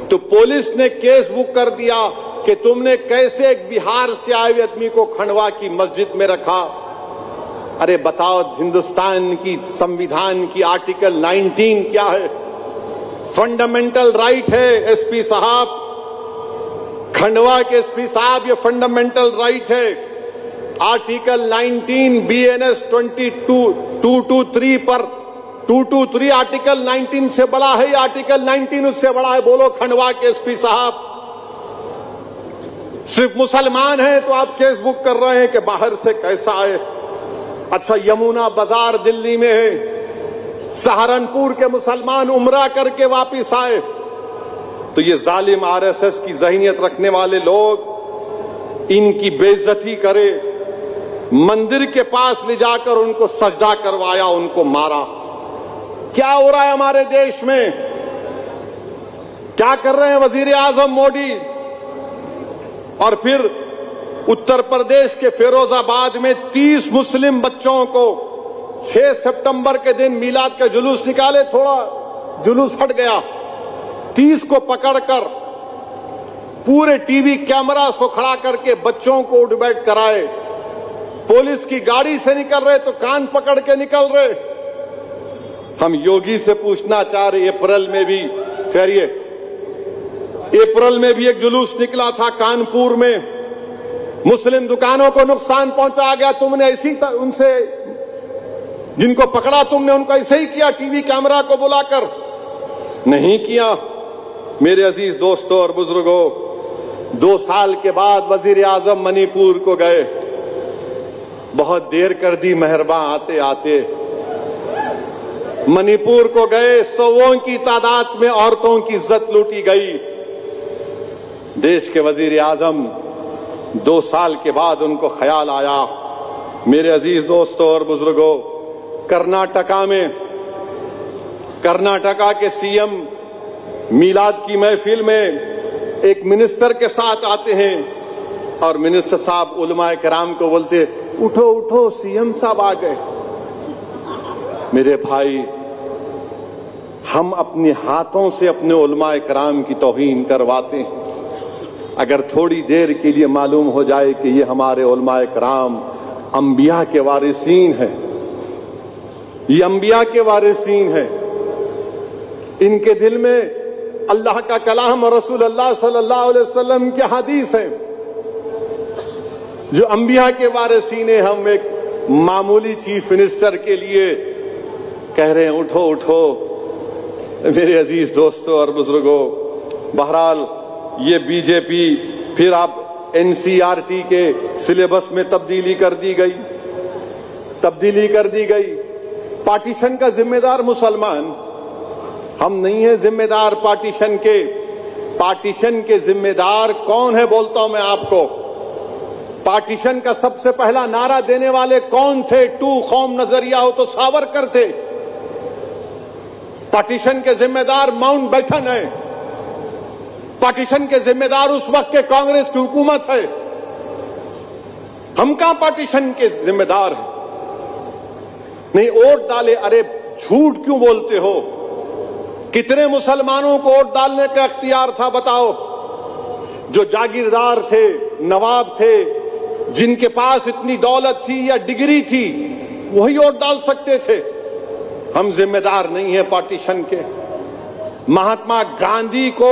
تو پولیس نے کیس بک کر دیا کہ تم نے کیسے ایک بہار سے آئے ہوئے آدمی کو کھنڈوا کی مسجد میں رکھا. ارے بتاؤ, ہندوستان کی سمویدھان کی آرٹیکل 19 کیا ہے؟ فنڈامنٹل رائٹ ہے. ایس پی صاحب, کھنڈوا کے ایس پی صاحب, یہ فنڈامنٹل رائٹ ہے. آرٹیکل 19 BNS 223 پر 223 آرٹیکل 19 سے بڑا ہے یا آرٹیکل 19 اس سے بڑا ہے؟ بولو کھنڈوا کے ایس پی صاحب. صرف مسلمان ہیں تو آپ کیس بک کر رہے ہیں کہ باہر سے کیسا آئے. اچھا, یمونا بازار دلی میں ہے, سہارنپور کے مسلمان عمرہ کر کے واپس آئے تو یہ ظالم RSS کی ذہنیت رکھنے والے لوگ ان کی بے عزتی کرے, مندر کے پاس لے جا کر ان کو سجدہ کروایا, ان کو مارا. کیا ہو رہا ہے ہمارے دیش میں؟ کیا کر رہے ہیں وزیر اعظم مودی؟ اور پھر اتر پردیش کے فیروز آباد میں 30 مسلم بچوں کو 6 سپتمبر کے دن میلاد کا جلوس نکالے, تھوڑا جلوس ہٹ گیا, 30 کو پکڑ کر پورے ٹی وی کیمرہ کو کھڑا کر کے بچوں کو اٹھ بیٹھ کرائے. پولیس کی گاڑی سے نکل رہے تو کان پکڑ کے نکل رہے. ہم یوگی سے پوچھنا چاہ رہے, اپریل میں بھی خیریے, اپریل میں بھی ایک جلوس نکلا تھا کانپور میں, مسلم دکانوں کو نقصان پہنچا گیا, تم نے ایسی ان سے جن کو پکڑا تم نے ان کو ایسے ہی کیا ٹی وی کیمرہ کو بلا کر؟ نہیں کیا. میرے عزیز دوستوں اور بزرگوں, 2 سال کے بعد وزیر اعظم منی پور کو گئے. بہت دیر کر دی مہرباں آتے آتے. منی پور کو گئے, 100 کی تعداد میں عورتوں کی عزت لوٹی گئی. دیش کے وزیر اعظم 2 سال کے بعد ان کو خیال آیا. میرے عزیز دوستوں اور بزرگوں, کرناٹکا کے CM میلاد کی محفل میں ایک منسٹر کے ساتھ آتے ہیں اور منسٹر صاحب علماء کرام کو بولتے, اٹھو اٹھو CM صاحب آ گئے. میرے بھائی, ہم اپنے ہاتھوں سے اپنے علماء کرام کی توہین کرواتے ہیں. اگر تھوڑی دیر کے لیے معلوم ہو جائے کہ یہ ہمارے علماء کرام انبیاء کے وارثین ہیں, یہ انبیاء کے وارثین ہیں, ان کے دل میں اللہ کا کلام اور رسول اللہ صلی اللہ علیہ وسلم کے حدیث ہیں, جو انبیاء کے وارثین ہیں, ہم ایک معمولی چیف منسٹر کے لیے کہہ رہے ہیں اٹھو اٹھو. میرے عزیز دوستوں اور بزرگوں, بہرحال یہ بی جے پی پھر آپ NCERT کے سلیبس میں تبدیلی کر دی گئی. پارٹیشن کا ذمہ دار مسلمان, ہم نہیں ہیں ذمہ دار پارٹیشن کے. پارٹیشن کے ذمہ دار کون ہے بولتا ہوں میں آپ کو. پارٹیشن کا سب سے پہلا نعرہ دینے والے کون تھے؟ 2 قوم نظریہ ہو تو ساورکر تھے. پارٹیشن کے ذمہ دار ماؤنٹ بیٹن ہے. پارٹیشن کے ذمہ دار اس وقت کے کانگریس کی حکومت ہے. ہم کہاں پارٹیشن کے ذمہ دار ہیں؟ نہیں ووٹ ڈالے. ارے جھوٹ کیوں بولتے ہو؟ کتنے مسلمانوں کو ووٹ ڈالنے کا اختیار تھا بتاؤ؟ جو جاگیردار تھے, نواب تھے, جن کے پاس اتنی دولت تھی یا ڈگری تھی, وہی ووٹ ڈال سکتے تھے. ہم ذمہ دار نہیں ہیں پارٹیشن کے. مہاتما گاندھی کو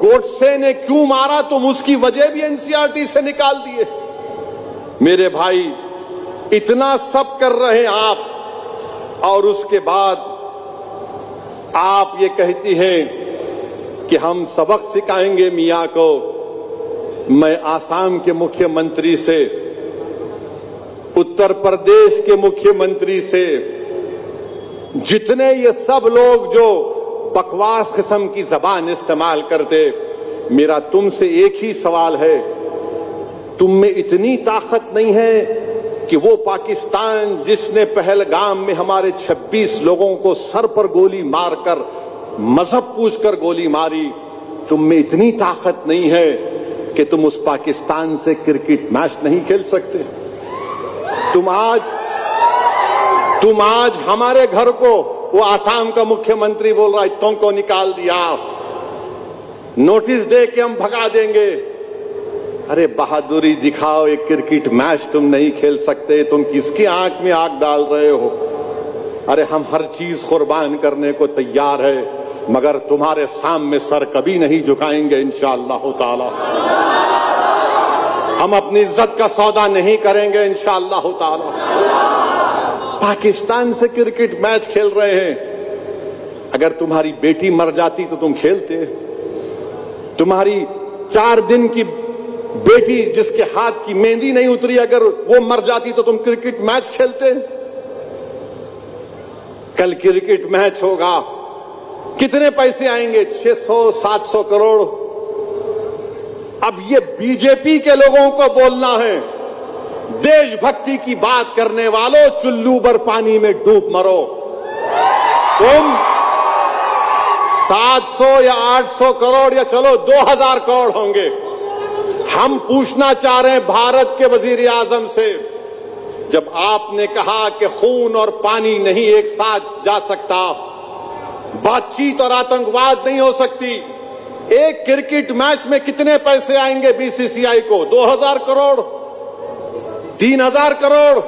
گوڈسے نے کیوں مارا تم اس کی وجہ بھی NCERT سے نکال دیے. میرے بھائی, اتنا سب کر رہے ہیں آپ, اور اس کے بعد آپ یہ کہتی ہیں کہ ہم سبق سکھائیں گے میاں کو. میں آسام کے مکھیہ منتری سے، اتر پردیش کے مکھیہ منتری سے، جتنے یہ سب لوگ جو بکواس قسم کی زبان استعمال کرتے، میرا تم سے ایک ہی سوال ہے، تم میں اتنی طاقت نہیں ہے کہ وہ پاکستان جس نے پہلگام میں ہمارے 26 لوگوں کو سر پر گولی مار کر مذہب پوچھ کر گولی ماری، تم میں اتنی طاقت نہیں ہے کہ تم اس پاکستان سے کرکٹ میچ نہیں کھیل سکتے؟ تم آج ہمارے گھر کو، وہ آسام کا مکھیہ منتری بول رہا ہے تم کو نکال دیا، نوٹس دے کے ہم بھگا دیں گے۔ ارے بہادری دکھاؤ، ایک کرکٹ میچ تم نہیں کھیل سکتے، تم کس کی آنکھ میں آگ ڈال رہے ہو؟ ارے ہم ہر چیز قربان کرنے کو تیار ہے، مگر تمہارے سامنے سر کبھی نہیں جھکائیں گے انشاءاللہ تعالی۔ ہم اپنی عزت کا سودا نہیں کریں گے انشاءاللہ تعالی۔ پاکستان سے کرکٹ میچ کھیل رہے ہیں، اگر تمہاری بیٹی مر جاتی تو تم کھیلتے؟ تمہاری 4 دن کی بیٹی جس کے ہاتھ کی مہندی نہیں اتری اگر وہ مر جاتی تو تم کرکٹ میچ کھیلتے؟ کل کرکٹ میچ ہوگا، کتنے پیسے آئیں گے؟ 600-700 کروڑ۔ اب یہ بی جے پی کے لوگوں کو بولنا ہے، دیش بھکتی کی بات کرنے والوں، چلو بھر پانی میں ڈوب مرو۔ تم 700 یا 800 کروڑ یا چلو 2000 کروڑ ہوں گے۔ ہم پوچھنا چاہ رہے ہیں بھارت کے وزیر اعظم سے، جب آپ نے کہا کہ خون اور پانی نہیں ایک ساتھ جا سکتا، بات چیت اور آتنکواد نہیں ہو سکتی، ایک کرکٹ میچ میں کتنے پیسے آئیں گے بی سی سی آئی کو؟ 2000 کروڑ، 3000 کروڑ۔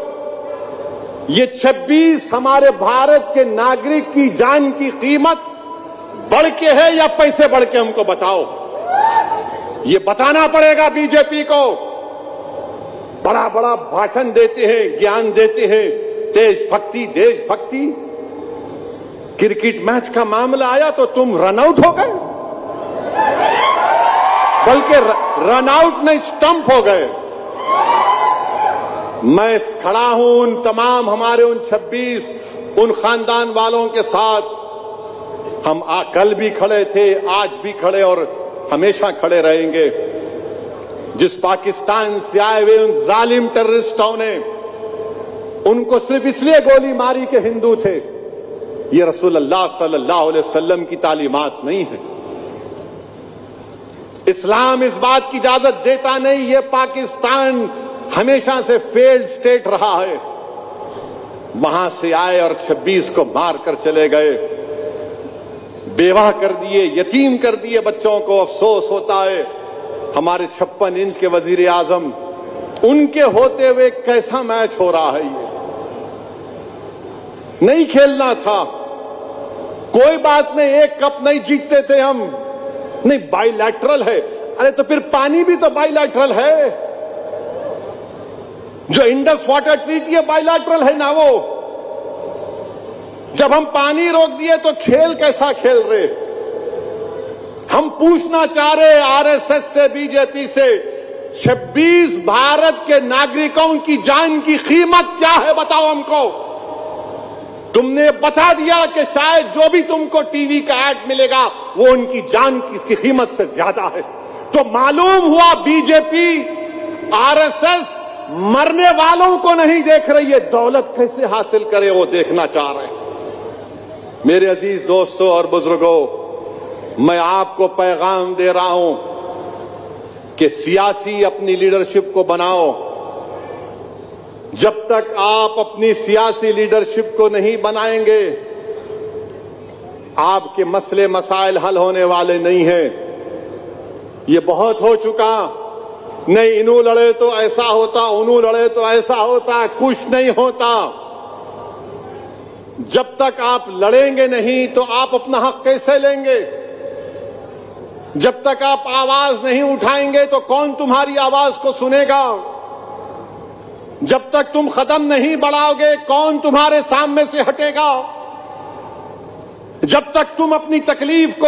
یہ 26 ہمارے بھارت کے ناگرک کی جان کی قیمت بڑھ کے ہے یا پیسے بڑھ کے؟ ہم کو بتاؤ، یہ بتانا پڑے گا بی جے پی کو۔ بڑا بڑا بھاشن دیتے ہیں، گیان دیتے ہیں، دیش بھکتی دیش بھکتی، کرکٹ میچ کا معاملہ آیا تو تم رن آؤٹ ہو گئے، بلکہ رن آؤٹ نہیں اسٹمپ ہو گئے۔ میں کھڑا ہوں ان تمام ہمارے ان 26 ان خاندان والوں کے ساتھ، ہم کل بھی کھڑے تھے، آج بھی کھڑے اور ہمیشہ کھڑے رہیں گے۔ جس پاکستان سے آئے ہوئے ان ظالم ٹیررسٹوں نے ان کو صرف اس لیے گولی ماری کہ ہندو تھے، یہ رسول اللہ صلی اللہ علیہ وسلم کی تعلیمات نہیں ہے۔ اسلام اس بات کی اجازت دیتا نہیں، یہ پاکستان ہمیشہ سے فیلڈ اسٹیٹ رہا ہے۔ وہاں سے آئے اور 26 کو مار کر چلے گئے، بیوہ کر دیے، یتیم کر دیے بچوں کو۔ افسوس ہوتا ہے ہمارے 56 انچ کے وزیر اعظم، ان کے ہوتے ہوئے کیسا میچ ہو رہا ہے؟ یہ نہیں کھیلنا تھا، کوئی بات نہیں، ایک کپ نہیں جیتتے تھے ہم، نہیں بائی لیٹرل ہے۔ ارے تو پھر پانی بھی تو بائی لیٹرل ہے، جو انڈس واٹر ٹریٹی ہے بائی لیٹرل ہے نا وہ۔ جب ہم پانی روک دیے تو کھیل کیسا کھیل رہے؟ ہم پوچھنا چاہ رہے آر ایس ایس سے، بی جے پی سے، 26 بھارت کے ناگرکوں کی جان کی قیمت کیا ہے؟ بتاؤ ہم کو۔ تم نے بتا دیا کہ شاید جو بھی تم کو ٹی وی کا ایڈ ملے گا وہ ان کی جان کی قیمت سے زیادہ ہے، تو معلوم ہوا بی جے پی، آر ایس ایس مرنے والوں کو نہیں دیکھ رہی ہے، دولت کیسے حاصل کرے وہ دیکھنا چاہ رہے ہیں۔ میرے عزیز دوستوں اور بزرگوں، میں آپ کو پیغام دے رہا ہوں کہ سیاسی اپنی لیڈرشپ کو بناؤ۔ جب تک آپ اپنی سیاسی لیڈرشپ کو نہیں بنائیں گے، آپ کے مسئلے مسائل حل ہونے والے نہیں ہیں۔ یہ بہت ہو چکا، نہیں انہوں لڑے تو ایسا ہوتا، انہوں لڑے تو ایسا ہوتا، کچھ نہیں ہوتا۔ جب تک آپ لڑیں گے نہیں تو آپ اپنا حق کیسے لیں گے؟ جب تک آپ آواز نہیں اٹھائیں گے تو کون تمہاری آواز کو سنے گا؟ جب تک تم قدم نہیں بڑھاؤ گے کون تمہارے سامنے سے ہٹے گا؟ جب تک تم اپنی تکلیف کو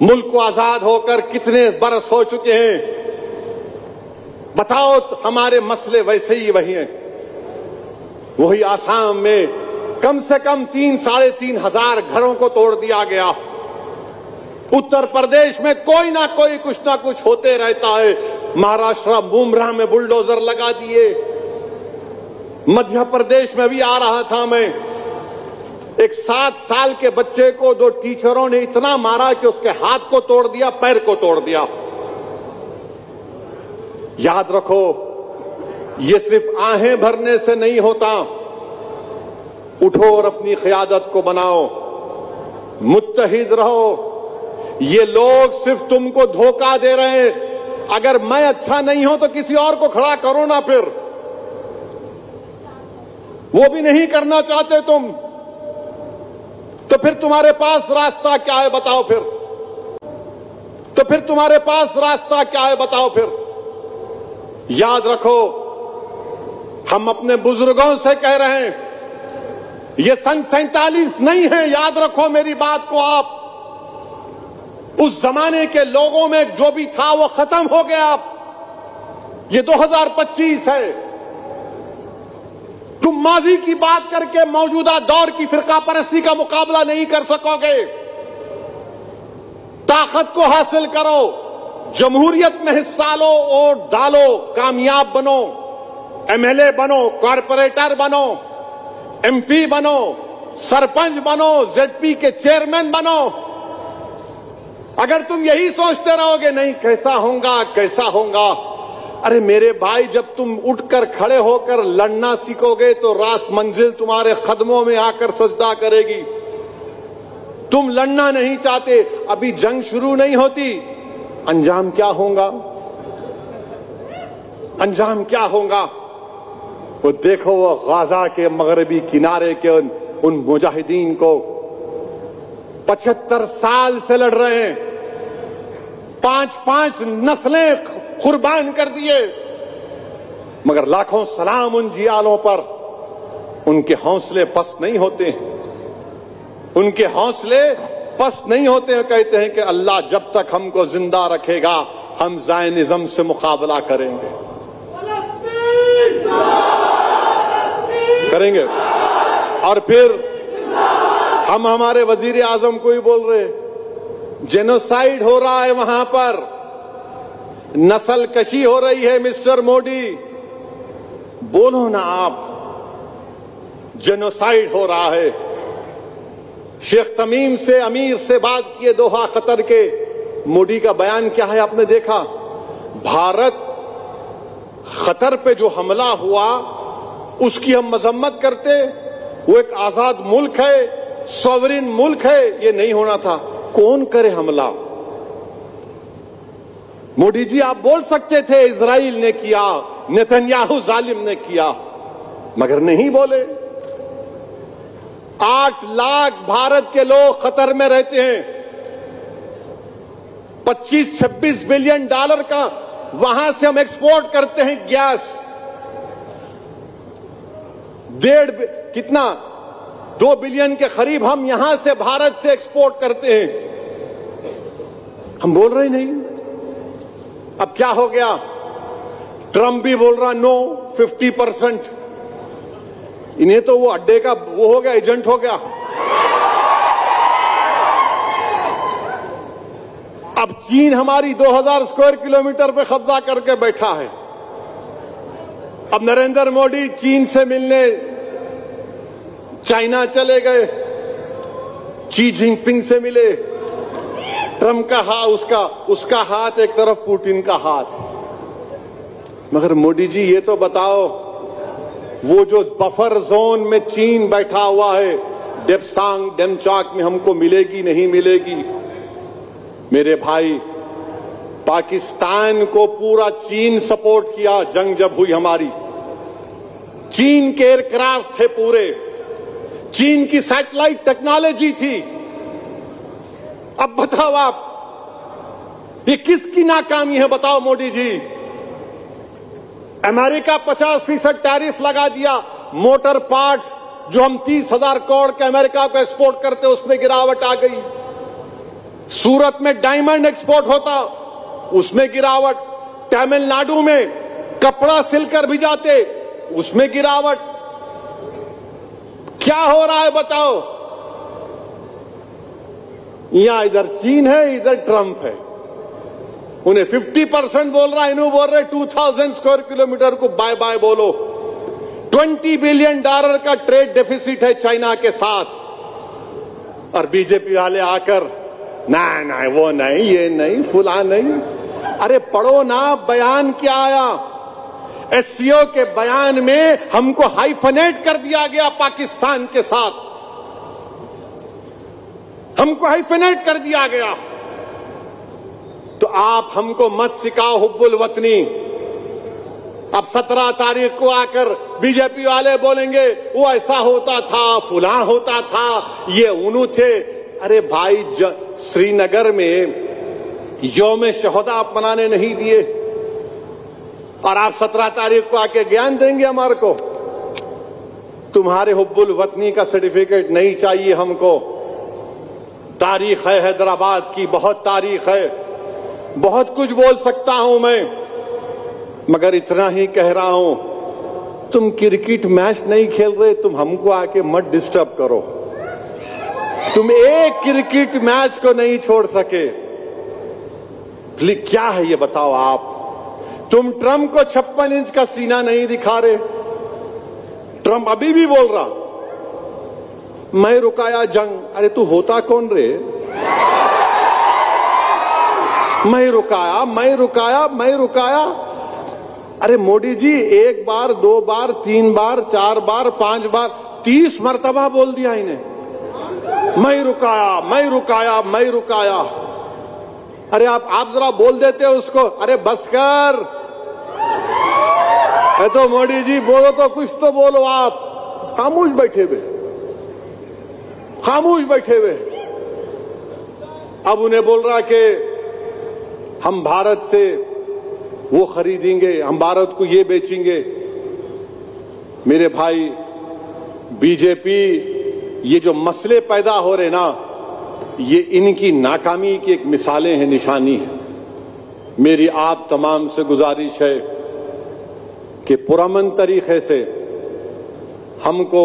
ملک کو آزاد ہو کر کتنے برس ہو چکے ہیں، بتاؤ ہمارے مسئلے ویسے ہی وہی ہیں۔ وہی آسام میں کم سے کم 3,500 گھروں کو توڑ دیا گیا، اتر پردیش میں کوئی نہ کوئی کچھ نہ کچھ ہوتے رہتا ہے، مہاراشٹر بومراہ میں بلڈوزر لگا دیے، مدھیہ پردیش میں بھی آ رہا تھا میں، ایک 7 سال کے بچے کو 2 ٹیچروں نے اتنا مارا کہ اس کے ہاتھ کو توڑ دیا، پیر کو توڑ دیا۔ یاد رکھو، یہ صرف آہیں بھرنے سے نہیں ہوتا، اٹھو اور اپنی قیادت کو بناؤ، متحد رہو۔ یہ لوگ صرف تم کو دھوکہ دے رہے ہیں، اگر میں اچھا نہیں ہوں تو کسی اور کو کھڑا کرو نا، پھر وہ بھی نہیں کرنا چاہتے تم، تو پھر تمہارے پاس راستہ کیا ہے بتاؤ؟ پھر تمہارے پاس راستہ کیا ہے بتاؤ؟ پھر یاد رکھو، ہم اپنے بزرگوں سے کہہ رہے ہیں، یہ سن 47 نہیں ہے، یاد رکھو میری بات کو آپ۔ اس زمانے کے لوگوں میں جو بھی تھا وہ ختم ہو گیا، یہ 2025 ہے۔ تم ماضی کی بات کر کے موجودہ دور کی فرقہ پرستی کا مقابلہ نہیں کر سکو گے۔ طاقت کو حاصل کرو، جمہوریت میں حصہ لو، ووٹ ڈالو، کامیاب بنو، MLA بنو، کارپوریٹر بنو، MP بنو، سرپنچ بنو، ZP کے چیئرمین بنو۔ اگر تم یہی سوچتے رہو گے نہیں کیسا ہوگا، ارے میرے بھائی، جب تم اٹھ کر کھڑے ہو کر لڑنا سیکھو گے تو راست منزل تمہارے قدموں میں آ کر سجدہ کرے گی۔ تم لڑنا نہیں چاہتے، ابھی جنگ شروع نہیں ہوتی، انجام کیا ہوگا؟ وہ دیکھو، وہ غزہ کے مغربی کنارے کے ان مجاہدین کو 75 سال سے لڑ رہے ہیں، 5 نسلیں قربان کر دیے، مگر لاکھوں سلام ان جیالوں پر۔ ان کے حوصلے پست نہیں ہوتے، کہتے ہیں کہ اللہ جب تک ہم کو زندہ رکھے گا ہم زائنزم سے مقابلہ کریں گے۔ اور پھر ہم ہمارے وزیر اعظم کو ہی بول رہے، جینوسائیڈ ہو رہا ہے وہاں پر، نسل کشی ہو رہی ہے مسٹر مودی، بولو نا آپ، جینوسائیڈ ہو رہا ہے۔ شیخ تمیم سے امیر سے بات کیے دوحہ قطر کے، مودی کا بیان کیا ہے آپ نے دیکھا؟ بھارت قطر پہ جو حملہ ہوا اس کی ہم مذمت کرتے، وہ ایک آزاد ملک ہے، سوورن ملک ہے، یہ نہیں ہونا تھا۔ کون کرے حملہ؟ مودی جی آپ بول سکتے تھے اسرائیل نے کیا، نیتنیاہو ظالم نے کیا، مگر نہیں بولے۔ 8 لاکھ بھارت کے لوگ قطر میں رہتے ہیں، $25-26 بلین کا وہاں سے ہم ایکسپورٹ کرتے ہیں گیس، 2 بلین کے قریب ہم یہاں سے بھارت سے ایکسپورٹ کرتے ہیں، ہم بول رہے نہیں۔ اب کیا ہو گیا؟ ٹرمپ بھی بول رہا نو 50%، انہیں تو وہ اڈے کا وہ ہو گیا، ایجنٹ ہو گیا۔ اب چین ہماری 2000 اسکوائر کلومیٹر پہ قبضہ کر کے بیٹھا ہے۔ اب نریندر مودی چین سے ملنے چائنا چلے گئے، شی جن پنگ سے ملے، ٹرمپ کا ہاتھ اس کا ہاتھ ایک طرف، پوٹن کا ہاتھ۔ مگر مودی جی یہ تو بتاؤ، وہ جو بفر زون میں چین بیٹھا ہوا ہے، ڈیپسانگ ڈیمچاک میں، ہم کو ملے گی نہیں ملے گی؟ میرے بھائی، پاکستان کو پورا چین سپورٹ کیا، جنگ جب ہوئی ہماری، چین کے ایئر کرافٹ تھے پورے، چین کی سیٹلائٹ ٹیکنالوجی تھی۔ اب بتاؤ آپ، یہ کس کی ناکامی ہے بتاؤ مودی جی؟ امریکہ 50% ٹیرف لگا دیا. موٹر پارٹس جو ہم 30,000 کروڑ کے امریکہ کو ایکسپورٹ کرتے اس میں گراوٹ آ گئی. سورت میں ڈائمنڈ ایکسپورٹ ہوتا اس میں گراوٹ. تمل ناڈو میں کپڑا سل کر بھیجاتے اس میں گراوٹ. کیا ہو رہا ہے بتاؤ؟ یہاں ادھر چین ہے, ادھر ٹرمپ ہے. انہیں 50% بول رہا ہے, انہوں بول رہے 2,000 اسکوائر کلومیٹر کو بائے بائے بولو. $20 بلین کا ٹریڈ ڈیفیسٹ ہے چائنا کے ساتھ. اور بی جے پی والے آ کر نہیں وہ نہیں, یہ نہیں, فلاں نہیں. ارے پڑھو نا بیان کیا آیا. ایس سی او کے بیان میں ہم کو ہائیفنیٹ کر دیا گیا پاکستان کے ساتھ. ہم کو ہائیفنیٹ کر دیا گیا. تو آپ ہم کو مت سکھاؤ حب الوطنی. اب 17 تاریخ کو آ کر بی جے پی والے بولیں گے وہ ایسا ہوتا تھا, فلاں ہوتا تھا, یہ انہوں تھے. ارے بھائی سری نگر میں یوم شہداء آپ منانے نہیں دیے اور آپ 17 تاریخ کو آ کے گیان دیں گے ہمارے کو. تمہارے حب الوطنی کا سرٹیفکیٹ نہیں چاہیے ہم کو. تاریخ ہے حیدرآباد کی, بہت تاریخ ہے, بہت کچھ بول سکتا ہوں میں, مگر اتنا ہی کہہ رہا ہوں تم کرکٹ میچ نہیں کھیل رہے, تم ہم کو آ کے مت ڈسٹرب کرو. تم ایک کرکٹ میچ کو نہیں چھوڑ سکے. کیا ہے یہ بتاؤ آپ؟ تم ٹرمپ کو 56 انچ کا سینہ نہیں دکھا رہے. ٹرمپ ابھی بھی بول رہا میں رکایا جنگ. ارے تو ہوتا کون رے؟ میں رکایا. ارے موڈی جی 1 بار 2 بار 3 بار 4 بار 5 بار 30 مرتبہ بول دیا انہیں میں رکایا. ارے آپ ذرا بول دیتے اس کو, ارے بس کر. تو موڈی جی بولو تو کچھ تو بولو. آپ خاموش بیٹھے ہوئے. اب انہیں بول رہا کہ ہم بھارت سے وہ خریدیں گے, ہم بھارت کو یہ بیچیں گے. میرے بھائی بی جے پی یہ جو مسئلے پیدا ہو رہے نا, یہ ان کی ناکامی کی ایک مثالیں ہیں, نشانی ہے. میری آپ تمام سے گزارش ہے کہ پرامن طریقے سے ہم کو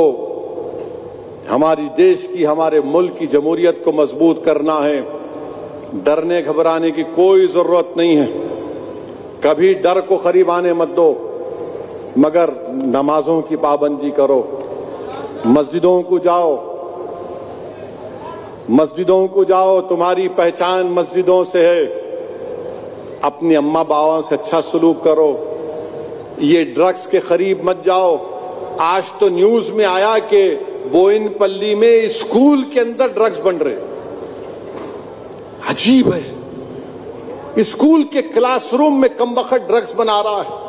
ہماری دیش کی, ہمارے ملک کی جمہوریت کو مضبوط کرنا ہے. ڈرنے گھبرانے کی کوئی ضرورت نہیں ہے. کبھی ڈر کو قریب آنے مت دو, مگر نمازوں کی پابندی کرو. مسجدوں کو جاؤ. تمہاری پہچان مسجدوں سے ہے. اپنی اماں باوا سے اچھا سلوک کرو. یہ ڈرگس کے قریب مت جاؤ. آج تو نیوز میں آیا کہ بوئن پلی میں اسکول کے اندر ڈرگس بن رہے. عجیب ہے, اسکول کے کلاس روم میں کم وقت ڈرگس بنا رہا ہے.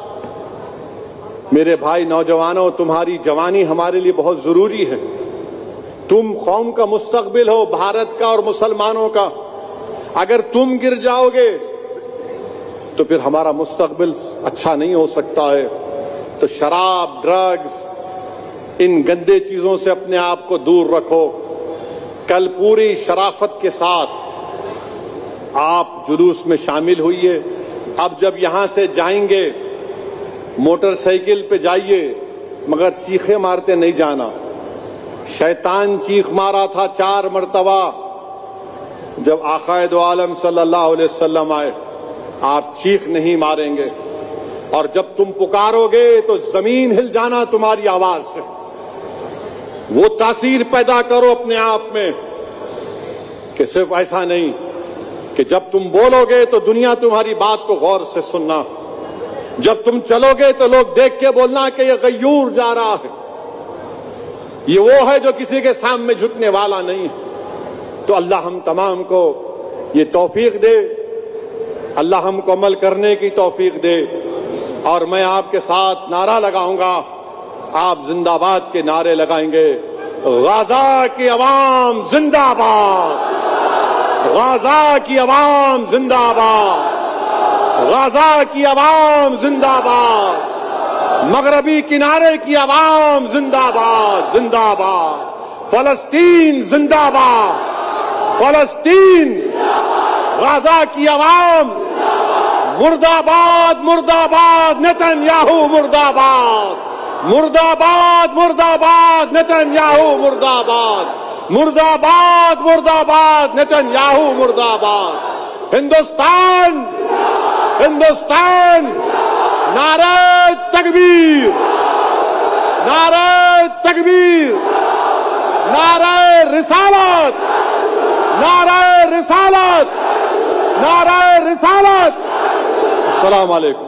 میرے بھائی نوجوانوں, تمہاری جوانی ہمارے لیے بہت ضروری ہے. تم قوم کا مستقبل ہو, بھارت کا اور مسلمانوں کا. اگر تم گر جاؤ گے تو پھر ہمارا مستقبل اچھا نہیں ہو سکتا ہے. تو شراب, ڈرگس, ان گندے چیزوں سے اپنے آپ کو دور رکھو. کل پوری شرافت کے ساتھ آپ جلوس میں شامل ہوئیے. اب جب یہاں سے جائیں گے موٹر سائیکل پہ جائیے, مگر چیخیں مارتے نہیں جانا. شیطان چیخ مارا تھا 4 مرتبہ جب آقا دو عالم صلی اللہ علیہ وسلم آئے. آپ چیخ نہیں ماریں گے, اور جب تم پکارو گے تو زمین ہل جانا تمہاری آواز سے. وہ تاثیر پیدا کرو اپنے آپ میں کہ صرف ایسا نہیں کہ جب تم بولو گے تو دنیا تمہاری بات کو غور سے سننا. جب تم چلو گے تو لوگ دیکھ کے بولنا کہ یہ غیور جا رہا ہے, یہ وہ ہے جو کسی کے سامنے جھکنے والا نہیں ہے. تو اللہ ہم تمام کو یہ توفیق دے, اللہ ہم کو عمل کرنے کی توفیق دے. اور میں آپ کے ساتھ نعرہ لگاؤں گا, آپ زندہ باد کے نعرے لگائیں گے. غازہ کی عوام زندہ باد, غازہ کی عوام زندہ باد, غازہ کی عوام زندہ باد, مغربی کنارے کی عوام زندہ باد، زندہ باد، فلسطین زندہ باد، فلسطین، غزہ کی عوام مرد آباد، مرد آباد، نتنیاہو مرد آباد، مرد آباد، مرد آباد، نتنیاہو مرد آباد، مرد آباد، مرد آباد، نتنیاہو مرد آباد۔ ہندوستان، ہندوستان، نعرہ تکبیر، نعرہ تکبیر، نعرہ رسالت، نعرہ رسالت، نعرہ رسالت۔ السلام علیکم۔